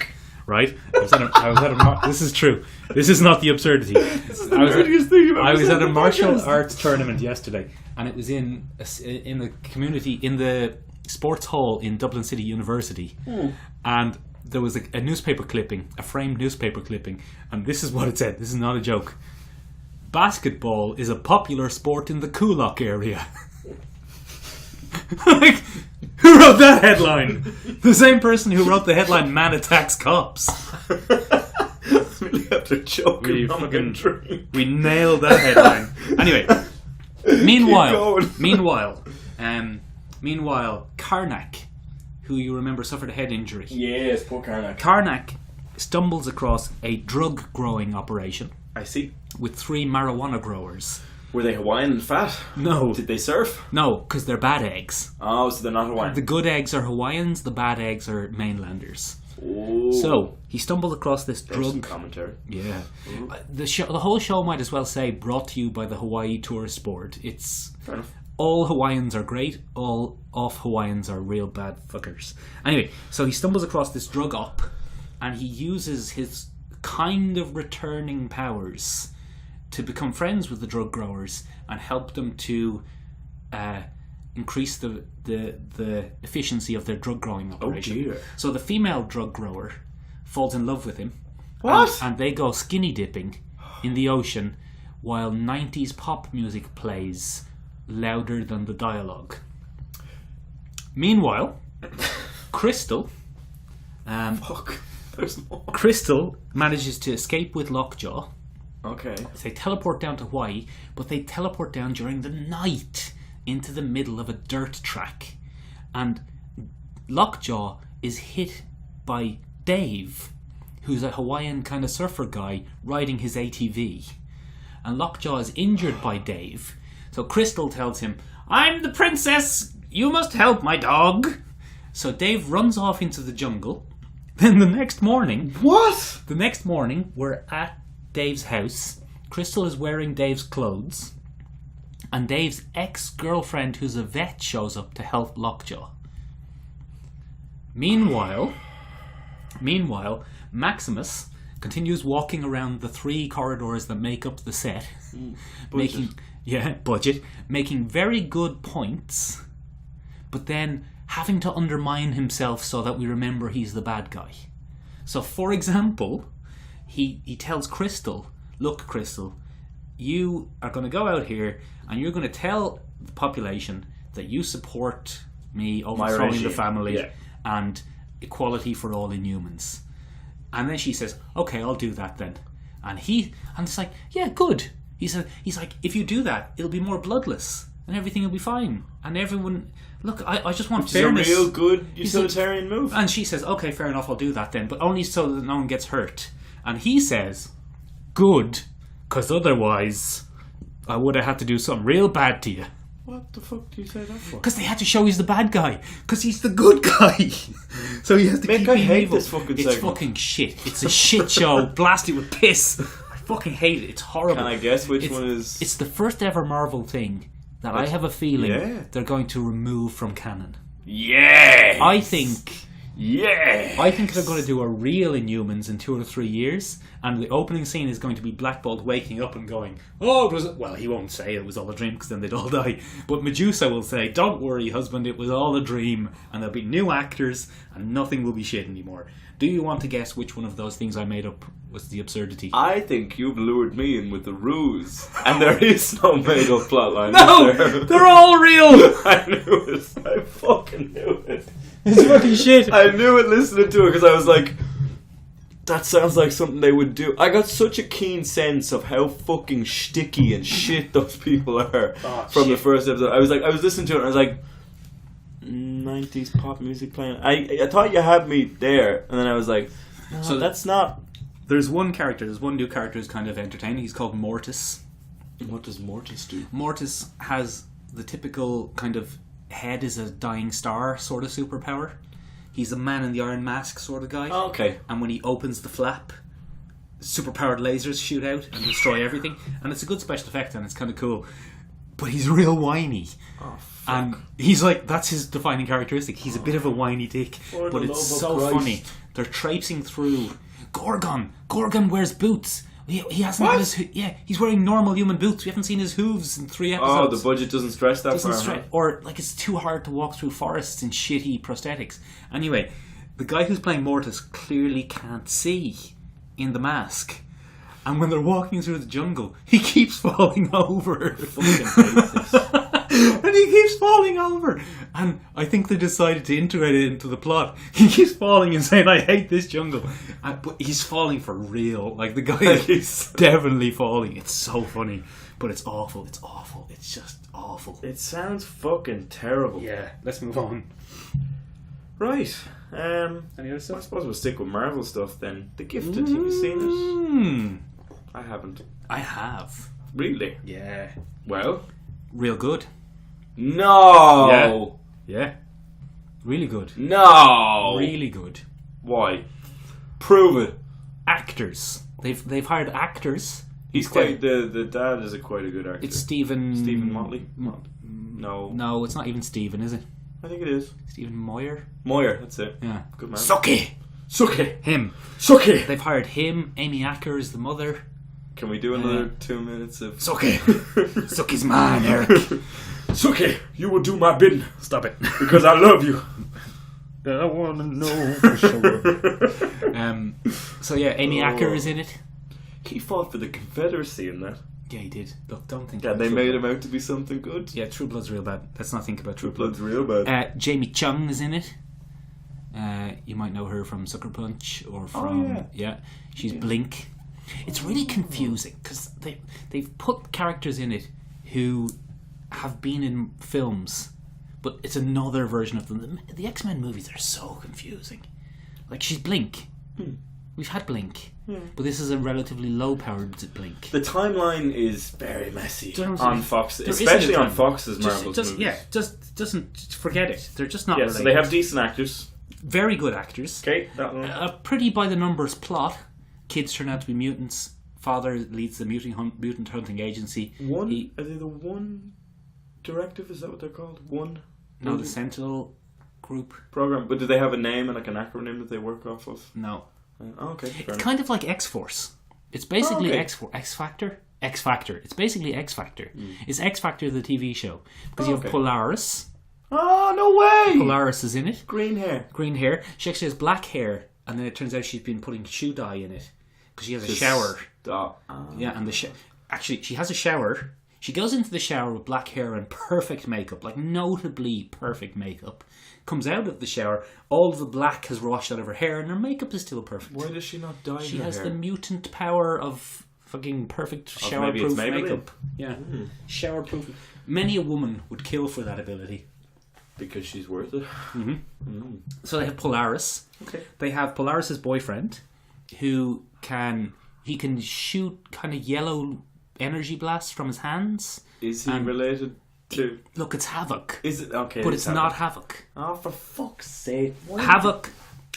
Right? This is true. This is not the absurdity. I was at a martial arts tournament yesterday, and it was in the community, in the sports hall in Dublin City University, and there was a newspaper clipping, a framed newspaper clipping, and this is what it said. This is not a joke. "Basketball is a popular sport in the Coolock area." Like, who wrote that headline? The same person who wrote the headline "Man attacks cops." Really after choking on my drink. We nailed that headline. Anyway, meanwhile, Karnak, who you remember suffered a head injury. Yes, poor Karnak. Karnak stumbles across a drug growing operation. I see. With 3 marijuana growers. Were they Hawaiian and fat? No. Did they surf? No, because they're bad eggs. Oh, so they're not Hawaiian. The good eggs are Hawaiians, the bad eggs are mainlanders. Oh. So, he stumbled across this There's some drug... commentary. Yeah. The whole show might as well say brought to you by the Hawaii Tourist Board. It's... Fair enough. All Hawaiians are great, all off-Hawaiians are real bad fuckers. Anyway, so he stumbles across this drug op, and he uses his kind of returning powers to become friends with the drug growers and help them to increase the efficiency of their drug growing operation. Oh dear. So the female drug grower falls in love with him. What? And they go skinny dipping in the ocean while 90s pop music plays louder than the dialogue. Meanwhile, Crystal There's more. Crystal manages to escape with Lockjaw. Okay. They teleport down to Hawaii, but they teleport down during the night into the middle of a dirt track. And Lockjaw is hit by Dave, who's a Hawaiian kind of surfer guy riding his ATV. And Lockjaw is injured by Dave. So Crystal tells him, "I'm the princess! You must help my dog!" So Dave runs off into the jungle. Then the next morning... What? The next morning, we're at Dave's house. Crystal is wearing Dave's clothes. And Dave's ex-girlfriend, who's a vet, shows up to help Lockjaw. Meanwhile, Maximus continues walking around the 3 corridors that make up the set. Making very good points, but then having to undermine himself so that we remember he's the bad guy. So, for example, he tells Crystal, "Look, Crystal, you are going to go out here and you're going to tell the population that you support me overthrowing the family and equality for all Inhumans." And then she says, "Okay, I'll do that then." And it's like, "Yeah, good." He's like, "If you do that, it'll be more bloodless and everything will be fine. And everyone, look, I just want fairness." It's a real good utilitarian move. And she says, "Okay, fair enough, I'll do that then, but only so that no one gets hurt." And he says, "Good, because otherwise I would have had to do something real bad to you." What the fuck do you say that for? Because they had to show he's the bad guy. Because he's the good guy. So he has to keep being hate evil. this fucking It's segment. fucking shit. It's a shit show blasted with piss. I fucking hate it. It's horrible. Can I guess which one is... It's the first ever Marvel thing that I have a feeling they're going to remove from canon. Yeah. I think Yeah. they're going to do a real Inhumans in 2 or 3 years, and the opening scene is going to be Black Bolt waking up and going, "Oh, it was..." Well, he won't say it was all a dream because then they'd all die. But Medusa will say, "Don't worry, husband, it was all a dream," and there'll be new actors and nothing will be shit anymore. Do you want to guess which one of those things I made up was the absurdity. I think you've lured me in with the ruse, and there is no made-up plotline. No! They're all real! I knew it. I fucking knew it. It's fucking shit. I knew it listening to it because I was like, that sounds like something they would do. I got such a keen sense of how fucking shticky and shit those people are from the first episode. I was listening to it and I was like, 90s pop music playing. I thought you had me there, and then I was like, no, so that's not. There's one new character who's kind of entertaining. He's called Mortis. What does Mortis do? Mortis has the typical kind of head is a dying star sort of superpower. He's a man in the iron mask sort of guy. Oh, okay. And when he opens the flap, superpowered lasers shoot out and destroy everything. And it's a good special effect and it's kind of cool. But he's real whiny. Oh, fuck. And he's like, that's his defining characteristic. He's a bit of a whiny dick. But it's so funny. They're traipsing through. Gorgon wears boots. He hasn't got his... Yeah, he's wearing normal human boots. We haven't seen his hooves in 3 episodes. Oh, the budget doesn't stretch that far. Huh? Or, like, it's too hard to walk through forests in shitty prosthetics. Anyway, the guy who's playing Mortis clearly can't see in the mask. And when they're walking through the jungle, he keeps falling over. And he keeps falling over. And I think they decided to integrate it into the plot. He keeps falling and saying, I hate this jungle. But he's falling for real. Like, the guy is definitely falling. It's so funny. But it's awful. It's awful. It's just awful. It sounds fucking terrible. Yeah, let's move on. Right. Any other stuff? I suppose we'll stick with Marvel stuff then. The Gifted, have you seen it? I haven't. I have. Really? Yeah. Well? Real good. No! Yeah. Really good. No! Really good. Why? Prove it. Actors. They've hired actors. He's quite... The dad is quite a good actor. It's Stephen Motley? No. No, it's not even Stephen, is it? I think it is. Stephen Moyer? Moyer, that's it. Yeah. Good man. Sucky! Him. They've hired him. Amy Acker is the mother. Can we do another 2 minutes of... Sucky! Sucky's mine, Eric. Sucky, you will do my bidding. Stop it. Because I love you. I want to know for sure. So yeah, Amy Acker is in it. He fought for the Confederacy in that. Yeah, he did. Look, don't think. Yeah, they made him out to be something good. Yeah, True Blood's real bad. Let's not think about True Blood. Blood's real bad. Jamie Chung is in it. You might know her from Sucker Punch or from she's Blink. It's really confusing because they've put characters in it who have been in films, but it's another version of them. The X-Men movies are so confusing. Like, she's Blink. We've had Blink, but this is a relatively low-powered Blink. The timeline is very messy on Fox, especially on Fox's Marvel movies. Yeah, just doesn't forget it. They're just not related. So they have decent actors. Very good actors. Okay, that one. A pretty by-the-numbers plot. Kids turn out to be mutants. Father leads the mutant hunting agency. Are they the One Directive? Is that what they're called? One? No, the Sentinel Group program. But do they have a name and like an acronym that they work off of? No. Okay. It's kind of like X-Force. It's basically X-Factor. It's basically X-Factor. It's X-Factor the TV show because you have Polaris. Oh, no way! Polaris is in it. Green hair. She actually has black hair, and then it turns out she's been putting shoe dye in it because she has a shower. Yeah, and actually she has a shower. She goes into the shower with black hair and perfect makeup, like notably perfect makeup. Comes out of the shower, all of the black has washed out of her hair, and her makeup is still perfect. Why does she not dye her hair? She has the mutant power of fucking perfect shower-proof makeup. Yeah, shower-proof. Many a woman would kill for that ability. Because she's worth it. So they have Polaris. Okay. They have Polaris's boyfriend, who can shoot kind of yellow energy blasts from his hands. Is he related to? Look, it's Havoc. Is it okay? But it's not Havoc. Oh, for fuck's sake! Havoc.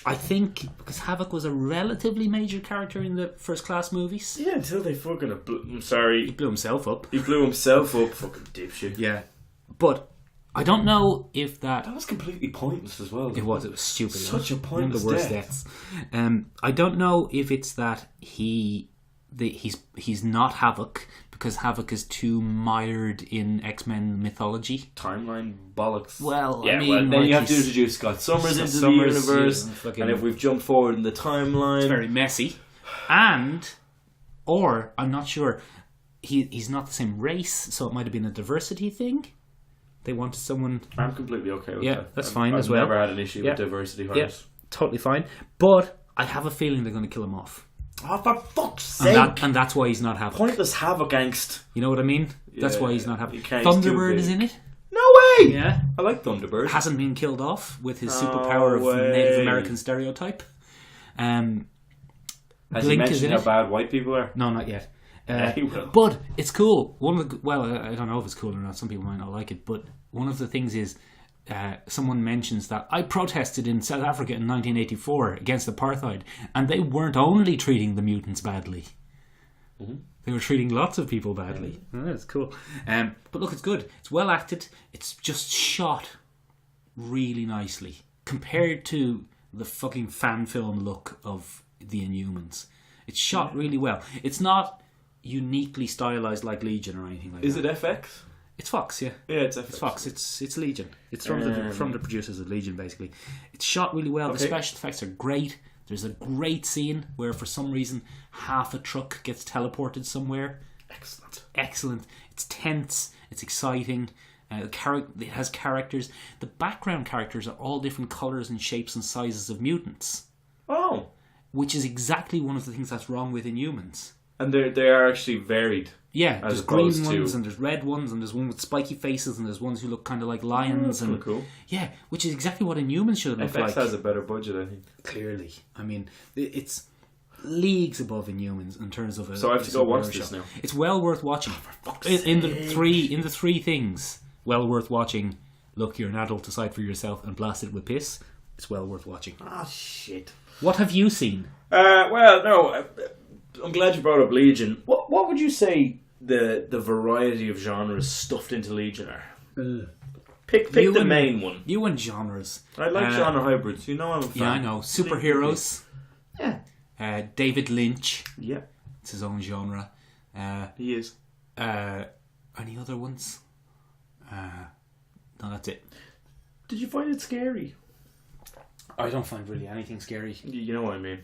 I think because Havoc was a relatively major character in the First Class movies. Yeah, until they fucking I'm sorry. He blew himself up. Fucking dipshit. Yeah, but I don't know if that was completely pointless as well. It was stupid. Such a pointless one of the worst deaths. I don't know if it's that he's not Havoc because Havoc is too mired in X-Men mythology. Timeline bollocks. Well, yeah, I mean, then you have to introduce Scott Summers into the universe, and if we've jumped forward in the timeline, it's very messy. Or, I'm not sure, he's not the same race, so it might have been a diversity thing. They wanted someone... I'm completely okay with that. Yeah, that's fine as well. I've never had an issue with diversity horrors. Yeah, totally fine. But I have a feeling they're going to kill him off. Oh, for fuck's sake! And that's why he's not happy. Pointless Havoc angst. You know what I mean? That's why he's not happy. He's Thunderbird is in it. No way! Yeah. I like Thunderbird. Hasn't been killed off with his superpower of Native American stereotype. Has he mentioned how bad white people are? No, not yet. He will. But it's cool. I don't know if it's cool or not. Some people might not like it. But one of the things is, someone mentions that I protested in South Africa in 1984 against apartheid, and they weren't only treating the mutants badly. Mm-hmm. They were treating lots of people badly. Oh, that's cool. But look, it's good. It's well acted. It's just shot really nicely compared to the fucking fan film look of the Inhumans. It's shot really well. It's not uniquely stylized like Legion or anything like that. Is it FX? It's Fox, yeah. Yeah, it's FX. It's Fox. It's Legion. It's from the producers of Legion, basically. It's shot really well. Okay. The special effects are great. There's a great scene where, for some reason, half a truck gets teleported somewhere. Excellent. It's tense. It's exciting. It has characters. The background characters are all different colours and shapes and sizes of mutants. Oh. Which is exactly one of the things that's wrong with Inhumans. And they are actually varied. Yeah, there's green ones and there's red ones and there's one with spiky faces and there's ones who look kind of like lions. That's cool. Yeah, which is exactly what Inhumans should look like. FX has a better budget, I think. Clearly. I mean, it's leagues above Inhumans in terms of So I have to go watch this now. It's well worth watching. In the three things, well worth watching. Look, you're an adult, decide for yourself, and blast it with piss. It's well worth watching. Ah, shit. What have you seen? I'm glad you brought up Legion. What would you say the variety of genres stuffed into Legion are? Pick the main one. You and genres. I like genre hybrids. You know I'm a fan. Yeah, I know. Superheroes. Yeah. David Lynch. Yeah. It's his own genre. He is. Any other ones? No, that's it. Did you find it scary? I don't find really anything scary. You know what I mean.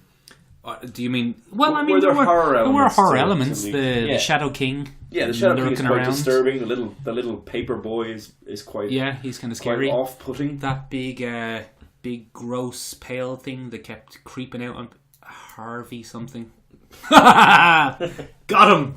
Do you mean? Well, I mean, were there horror elements? There were horror elements. The Shadow King. Yeah, the Shadow King is quite disturbing. The little paper boy is quite. Yeah, he's kind of scary. Quite off-putting. That big gross pale thing that kept creeping out on Harvey something. Got him!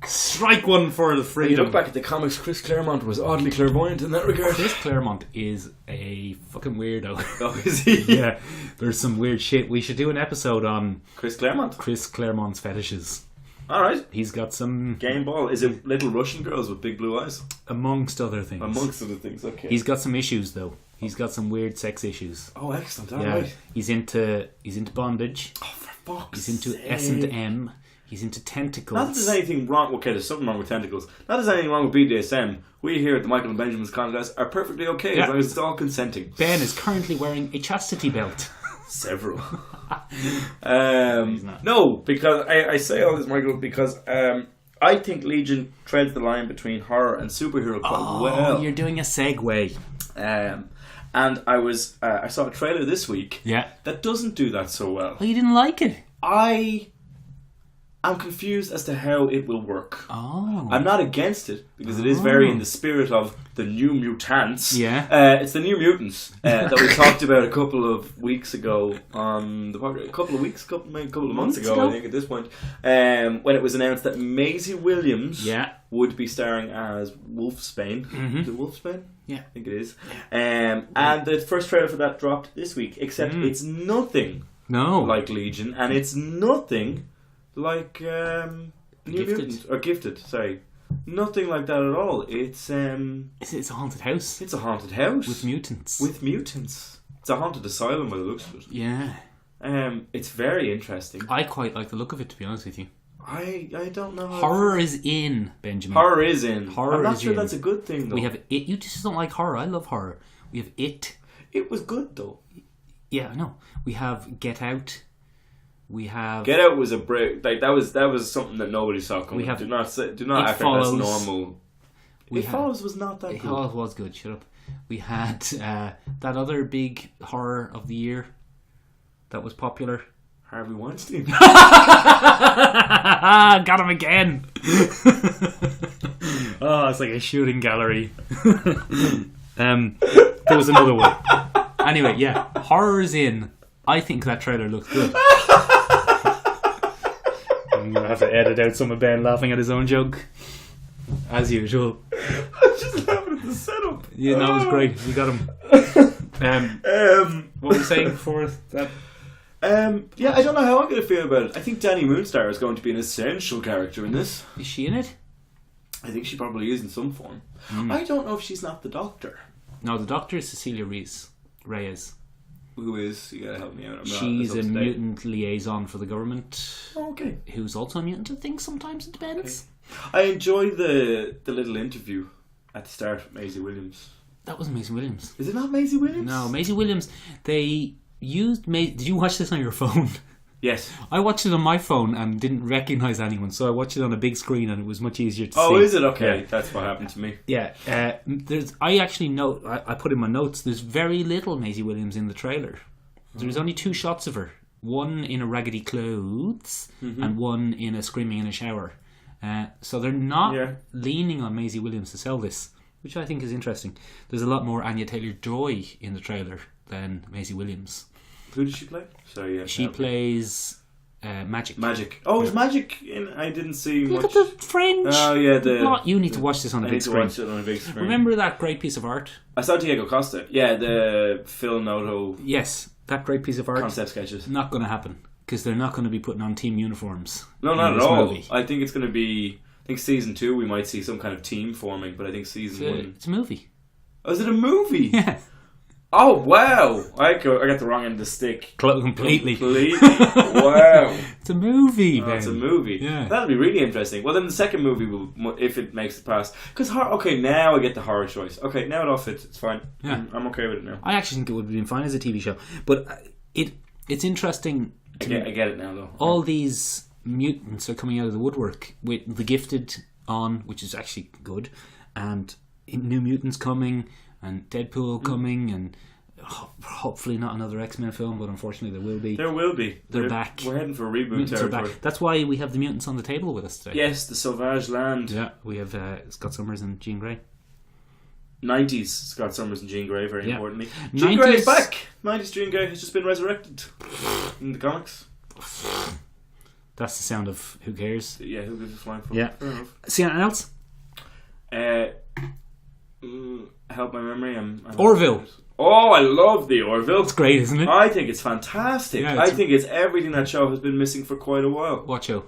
Strike one for the freedom. You look back at the comics, Chris Claremont was oddly clairvoyant in that regard. Chris Claremont is a fucking weirdo. Oh, is he? Yeah, there's some weird shit. We should do an episode on Chris Claremont. Chris Claremont's fetishes. Alright. He's got some... Game ball. Is it little Russian girls with big blue eyes? Amongst other things. Okay. He's got some issues, though. He's got some weird sex issues. Oh, excellent. Alright. He's into bondage. Oh, for fuck's He's into sake. S&M. He's into tentacles. Not that there's anything wrong. Okay, there's something wrong with tentacles. Not that there's anything wrong with BDSM. We here at the Michael and Benjamin's Contest are perfectly okay as long as it's all consenting. Ben is currently wearing a chastity belt. Several. No, because I say all this, Michael, because I think Legion treads the line between horror and superhero quite well. You're doing a segue. And I saw a trailer this week that doesn't do that so well. Oh, you didn't like it? I'm confused as to how it will work. Oh. I'm not against it, because it is very in the spirit of the New Mutants. Yeah. It's the New Mutants that we talked about a couple of weeks ago on the podcast. A couple of months ago, I think, at this point. When it was announced that Maisie Williams would be starring as Wolfsbane. Mm-hmm. Is it Wolfsbane? Yeah. I think it is. And the first trailer for that dropped this week, except it's nothing like Legion, and it's nothing like New Mutants, or Gifted, sorry. Nothing like that at all. It's a haunted house. It's a haunted house. With mutants. It's a haunted asylum by the looks of it. Yeah. It's very interesting. I quite like the look of it, to be honest with you. I don't know. Horror is in, Benjamin. Horror is in. Horror I'm not is sure in. That's a good thing, though. We have It. You just don't like horror. I love horror. We have It. It was good, though. Yeah, I know. We have Get Out. We have Get Out was a break. Like that was something that nobody saw coming. We have do not act like that's normal. It Follows was not that good. It was good. Shut up. We had that other big horror of the year that was popular. Harvey Weinstein. Got him again. Oh, it's like a shooting gallery. There was another one. Anyway, yeah, Horrors In. I think that trailer looks good. I'm gonna have to edit out some of Ben laughing at his own joke, as usual. I was just laughing at the setup. Yeah, no, it was great. You got him. What were you saying before that? Yeah, I don't know how I'm going to feel about it. I think Danny Moonstar is going to be an essential character in this. Is she in it? I think she probably is in some form. I don't know if she's not the Doctor. No, the Doctor is Cecilia Reyes. Who is? You gotta help me out. She's a mutant liaison for the government. Oh, okay. Who's also a mutant, I think. Sometimes it depends. Okay. I enjoy the little interview at the start with Maisie Williams. That wasn't Maisie Williams. Is it not Maisie Williams? No, Maisie Williams. They used. Did you watch this on your phone? Yes. I watched it on my phone and didn't recognise anyone, so I watched it on a big screen and it was much easier to see. Oh, is it? Okay, yeah. That's what happened to me. Yeah. I actually know. I put in my notes. There's very little Maisie Williams in the trailer. There's only 2 shots of her. One in a raggedy clothes and one in a screaming in a shower. So they're not leaning on Maisie Williams to sell this, which I think is interesting. There's a lot more Anya Taylor-Joy in the trailer than Maisie Williams. Who does she play? Sorry, yeah. She plays Magic. Magic. Oh, is Magic in? I didn't see much. Look at the fringe. Oh, yeah. You need to watch this on a big screen. I need to watch it on a big screen. Remember that great piece of art? I saw Diego Costa. Yeah, the Phil Noto. Yes, that great piece of art. Concept sketches. Not going to happen because they're not going to be putting on team uniforms. No, not at all. Movie. I think it's going to be. I think season 2 we might see some kind of team forming, but I think season 1. It's a movie. Oh, is it a movie? Yeah. Oh, wow. I got the wrong end of the stick. Completely. Wow. It's a movie, It's a movie. Yeah. That'll be really interesting. Well, then the second movie will, if it makes it past. Because, okay, now I get the horror choice. Okay, now it all fits. It's fine. Yeah. I'm okay with it now. I actually think it would have been fine as a TV show. But it's interesting. I get it now, though. All these mutants are coming out of the woodwork with The Gifted on, which is actually good, and New Mutants coming, and Deadpool coming, and hopefully not another X-Men film, but unfortunately there will be. There will be. They're back. We're heading for reboot Mutants territory. are back. That's why we have the mutants on the table with us today. Yes, the Sauvage Land. Yeah, we have Scott Summers and Jean Grey. 90s Scott Summers and Jean Grey, very importantly. 90s. Jean Grey is back. 90s Jean Grey has just been resurrected in the comics. That's the sound of who cares. Yeah, who gives a flying fuck. Yeah. Fair enough. See anything else? Help my memory. Orville. Oh, I love the Orville. It's great, isn't it? I think it's fantastic. Yeah, I think it's everything that show has been missing for quite a while. What show?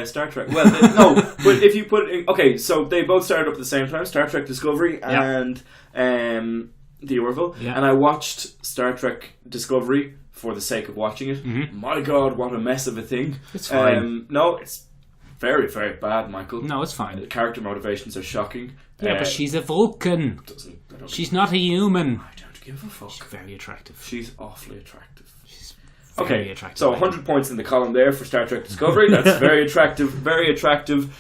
Star Trek. Well, no, but if you put it, okay, so they both started up at the same time. Star Trek Discovery and the Orville. Yeah. And I watched Star Trek Discovery for the sake of watching it. Mm-hmm. My God, what a mess of a thing. It's fine. No, it's very, very bad, Michael. No, it's fine. The character motivations are shocking. Yeah, but she's a Vulcan. She's not a human. I don't give a fuck. She's very attractive. She's awfully attractive. She's very attractive. So 100 points in the column there for Star Trek Discovery. That's very attractive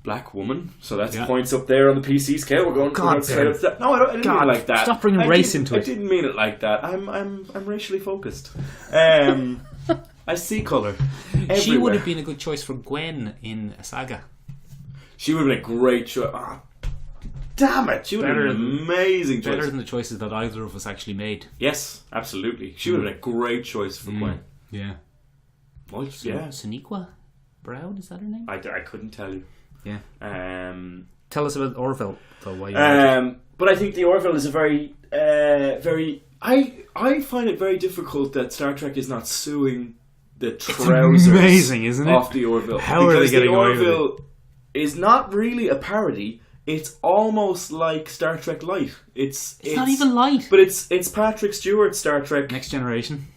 black woman. So that's points up there on the PC scale. We're going straight up to that. No, I didn't mean it like that. Stop bringing race into it. I didn't mean it like that. I'm racially focused. I see colour everywhere. She would have been a good choice for Gwen in a saga. She would have been a great choice. Oh, damn it! She would have been an amazing choice. Better than the choices that either of us actually made. Yes, absolutely. She would have been a great choice for Gwen. Yeah. Well, yeah. Sonequa Brown, is that her name? I couldn't tell you. Yeah. Tell us about Orville, though. Why but I think the Orville is a very, I find it very difficult that Star Trek is not suing the trousers amazing, isn't it? off the Orville. How are they getting away with it? The Orville is not really a parody. It's almost like Star Trek Light. It's not even light. But it's Patrick Stewart's Star Trek. Next Generation.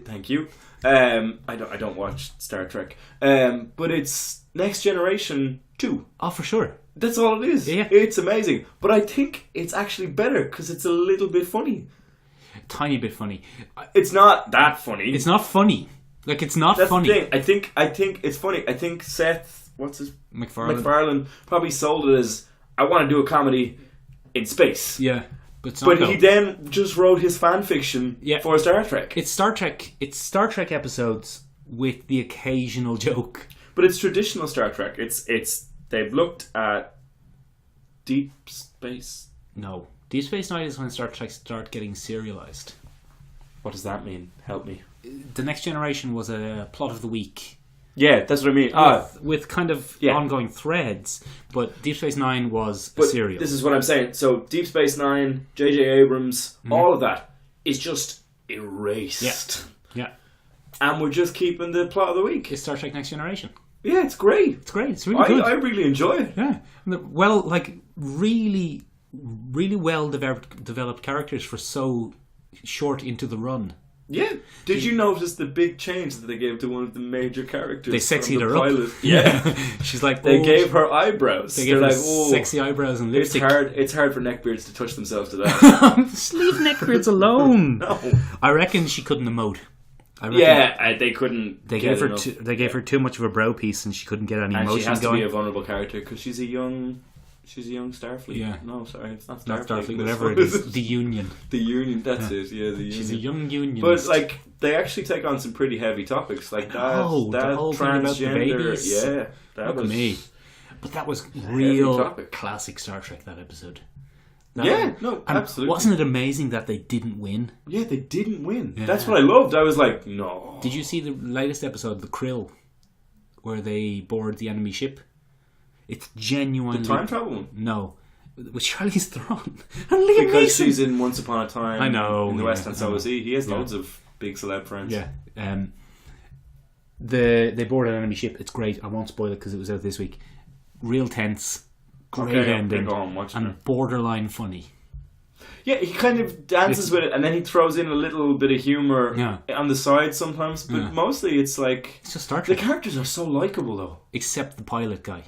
Thank you. I don't watch Star Trek. But it's Next Generation 2. Oh, for sure. That's all it is. Yeah. It's amazing. But I think it's actually better because it's a little bit funny. A tiny bit funny. It's not that funny. It's not funny. Like, it's not funny. That's the thing. I think it's funny. I think Seth, MacFarlane probably sold it as, I want to do a comedy in space. Yeah. But it's not, he then just wrote his fan fiction for Star Trek. It's Star Trek. It's Star Trek episodes with the occasional joke. But it's traditional Star Trek. They've looked at Deep Space. No. Deep Space Nine is when Star Trek start getting serialized. What does that mean? Help me. The Next Generation was a plot of the week. Yeah, that's what I mean. With kind of ongoing threads. But Deep Space Nine was a serial. This is what I'm saying. So Deep Space Nine, J.J. Abrams, all of that is just erased. Yeah. And we're just keeping the plot of the week. It's Star Trek Next Generation. Yeah, it's great. It's great. It's really good. I really enjoy it. Yeah. Well, like, really, really well developed characters for so short into the run. Yeah. Did you notice the big change that they gave to one of the major characters? They sexied her up. Yeah. She's like... They gave her eyebrows. They gave her sexy eyebrows and lipstick. It's hard for neckbeards to touch themselves to that. Just leave neckbeards alone. No. I reckon she couldn't emote. They couldn't. They gave her too much of a brow piece, and she couldn't get any emotion going. And she has to be a vulnerable character because she's a young Starfleet. Yeah. No, sorry, it's not Starfleet. Not Starfleet, whatever it is. The Union. The Union. That's it. Yeah, the Union. She's a young Union. But like, they actually take on some pretty heavy topics, like that the whole transgender. Thing about the babies. Yeah, that was me. But that was real classic Star Trek. That episode. Absolutely. Wasn't it amazing that they didn't win? Yeah, they didn't win. Yeah. That's what I loved. I was like, no. Did you see the latest episode, The Krill, where they board the enemy ship? It's genuinely... The time travel one? No. With Charlize Theron. And Liam because Neeson. She's in Once Upon a Time. I know. In the West, and so is he. He has loads of big celeb friends. Yeah. They board an enemy ship. It's great. I won't spoil it because it was out this week. Real tense. Great ending. And borderline funny. Yeah, he kind of dances with it, and then he throws in a little bit of humour on the side sometimes, but mostly it's like... It's just Star Trek. The characters are so likeable, though. Except the pilot guy.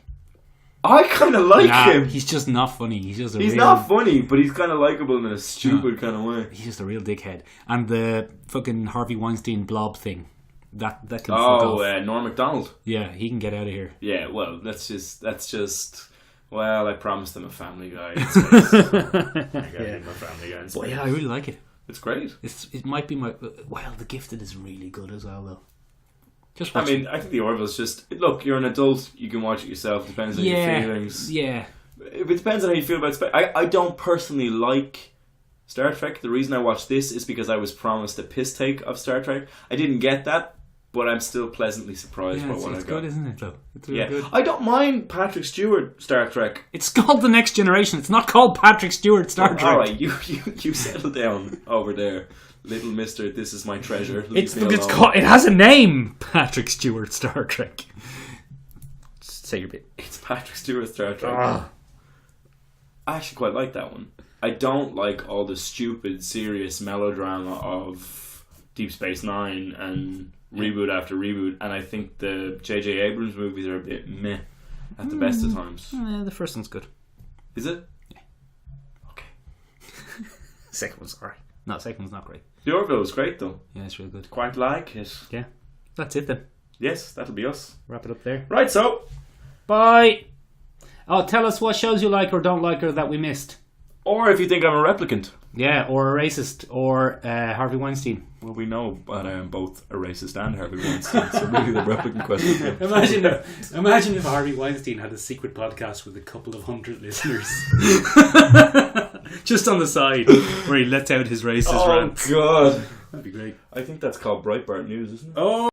I kind of like him. He's just not funny. He's not funny, but he's kind of likeable in a stupid kind of way. He's just a real dickhead. And the fucking Harvey Weinstein blob thing. That can fuck off. Norm Macdonald. Yeah, he can get out of here. Yeah, well, that's just... Well, I promised them a Family Guy. I got him a Family Guy. But yeah, I really like it. It's great. It might be my... Well, The Gifted is really good as well, though. I think the Orville's just... Look, you're an adult. You can watch it yourself. Depends on your feelings. Yeah. It depends on how you feel about... I don't personally like Star Trek. The reason I watched this is because I was promised a piss take of Star Trek. I didn't get that. But I'm still pleasantly surprised by what I got. It's good, isn't it, though? It's really good. I don't mind Patrick Stewart Star Trek. It's called The Next Generation. It's not called Patrick Stewart Star Trek. Alright, you settle down over there. Little mister, this is my treasure. It has a name. Patrick Stewart Star Trek. Say your bit. It's Patrick Stewart Star Trek. I actually quite like that one. I don't like all the stupid, serious melodrama of Deep Space Nine and... reboot after reboot, and I think the J.J. Abrams movies are a bit meh at the best of times. The first one's good. Is it? Yeah. Okay. Second one's alright. No, second one's not great. The Orville was great though. Yeah, it's really good. Quite like it. Yeah. That's it then. Yes, that'll be us. Wrap it up there. Right, so. Bye! Oh, tell us what shows you like or don't like or that we missed. Or if you think I'm a replicant. Yeah, or a racist, or Harvey Weinstein. Well, we know, but I am both a racist and Harvey Weinstein, so really the replicant question. Imagine if Harvey Weinstein had a secret podcast with a couple of 100 listeners. Just on the side, where he lets out his racist rants. Oh, God. That'd be great. I think that's called Breitbart News, isn't it? Oh!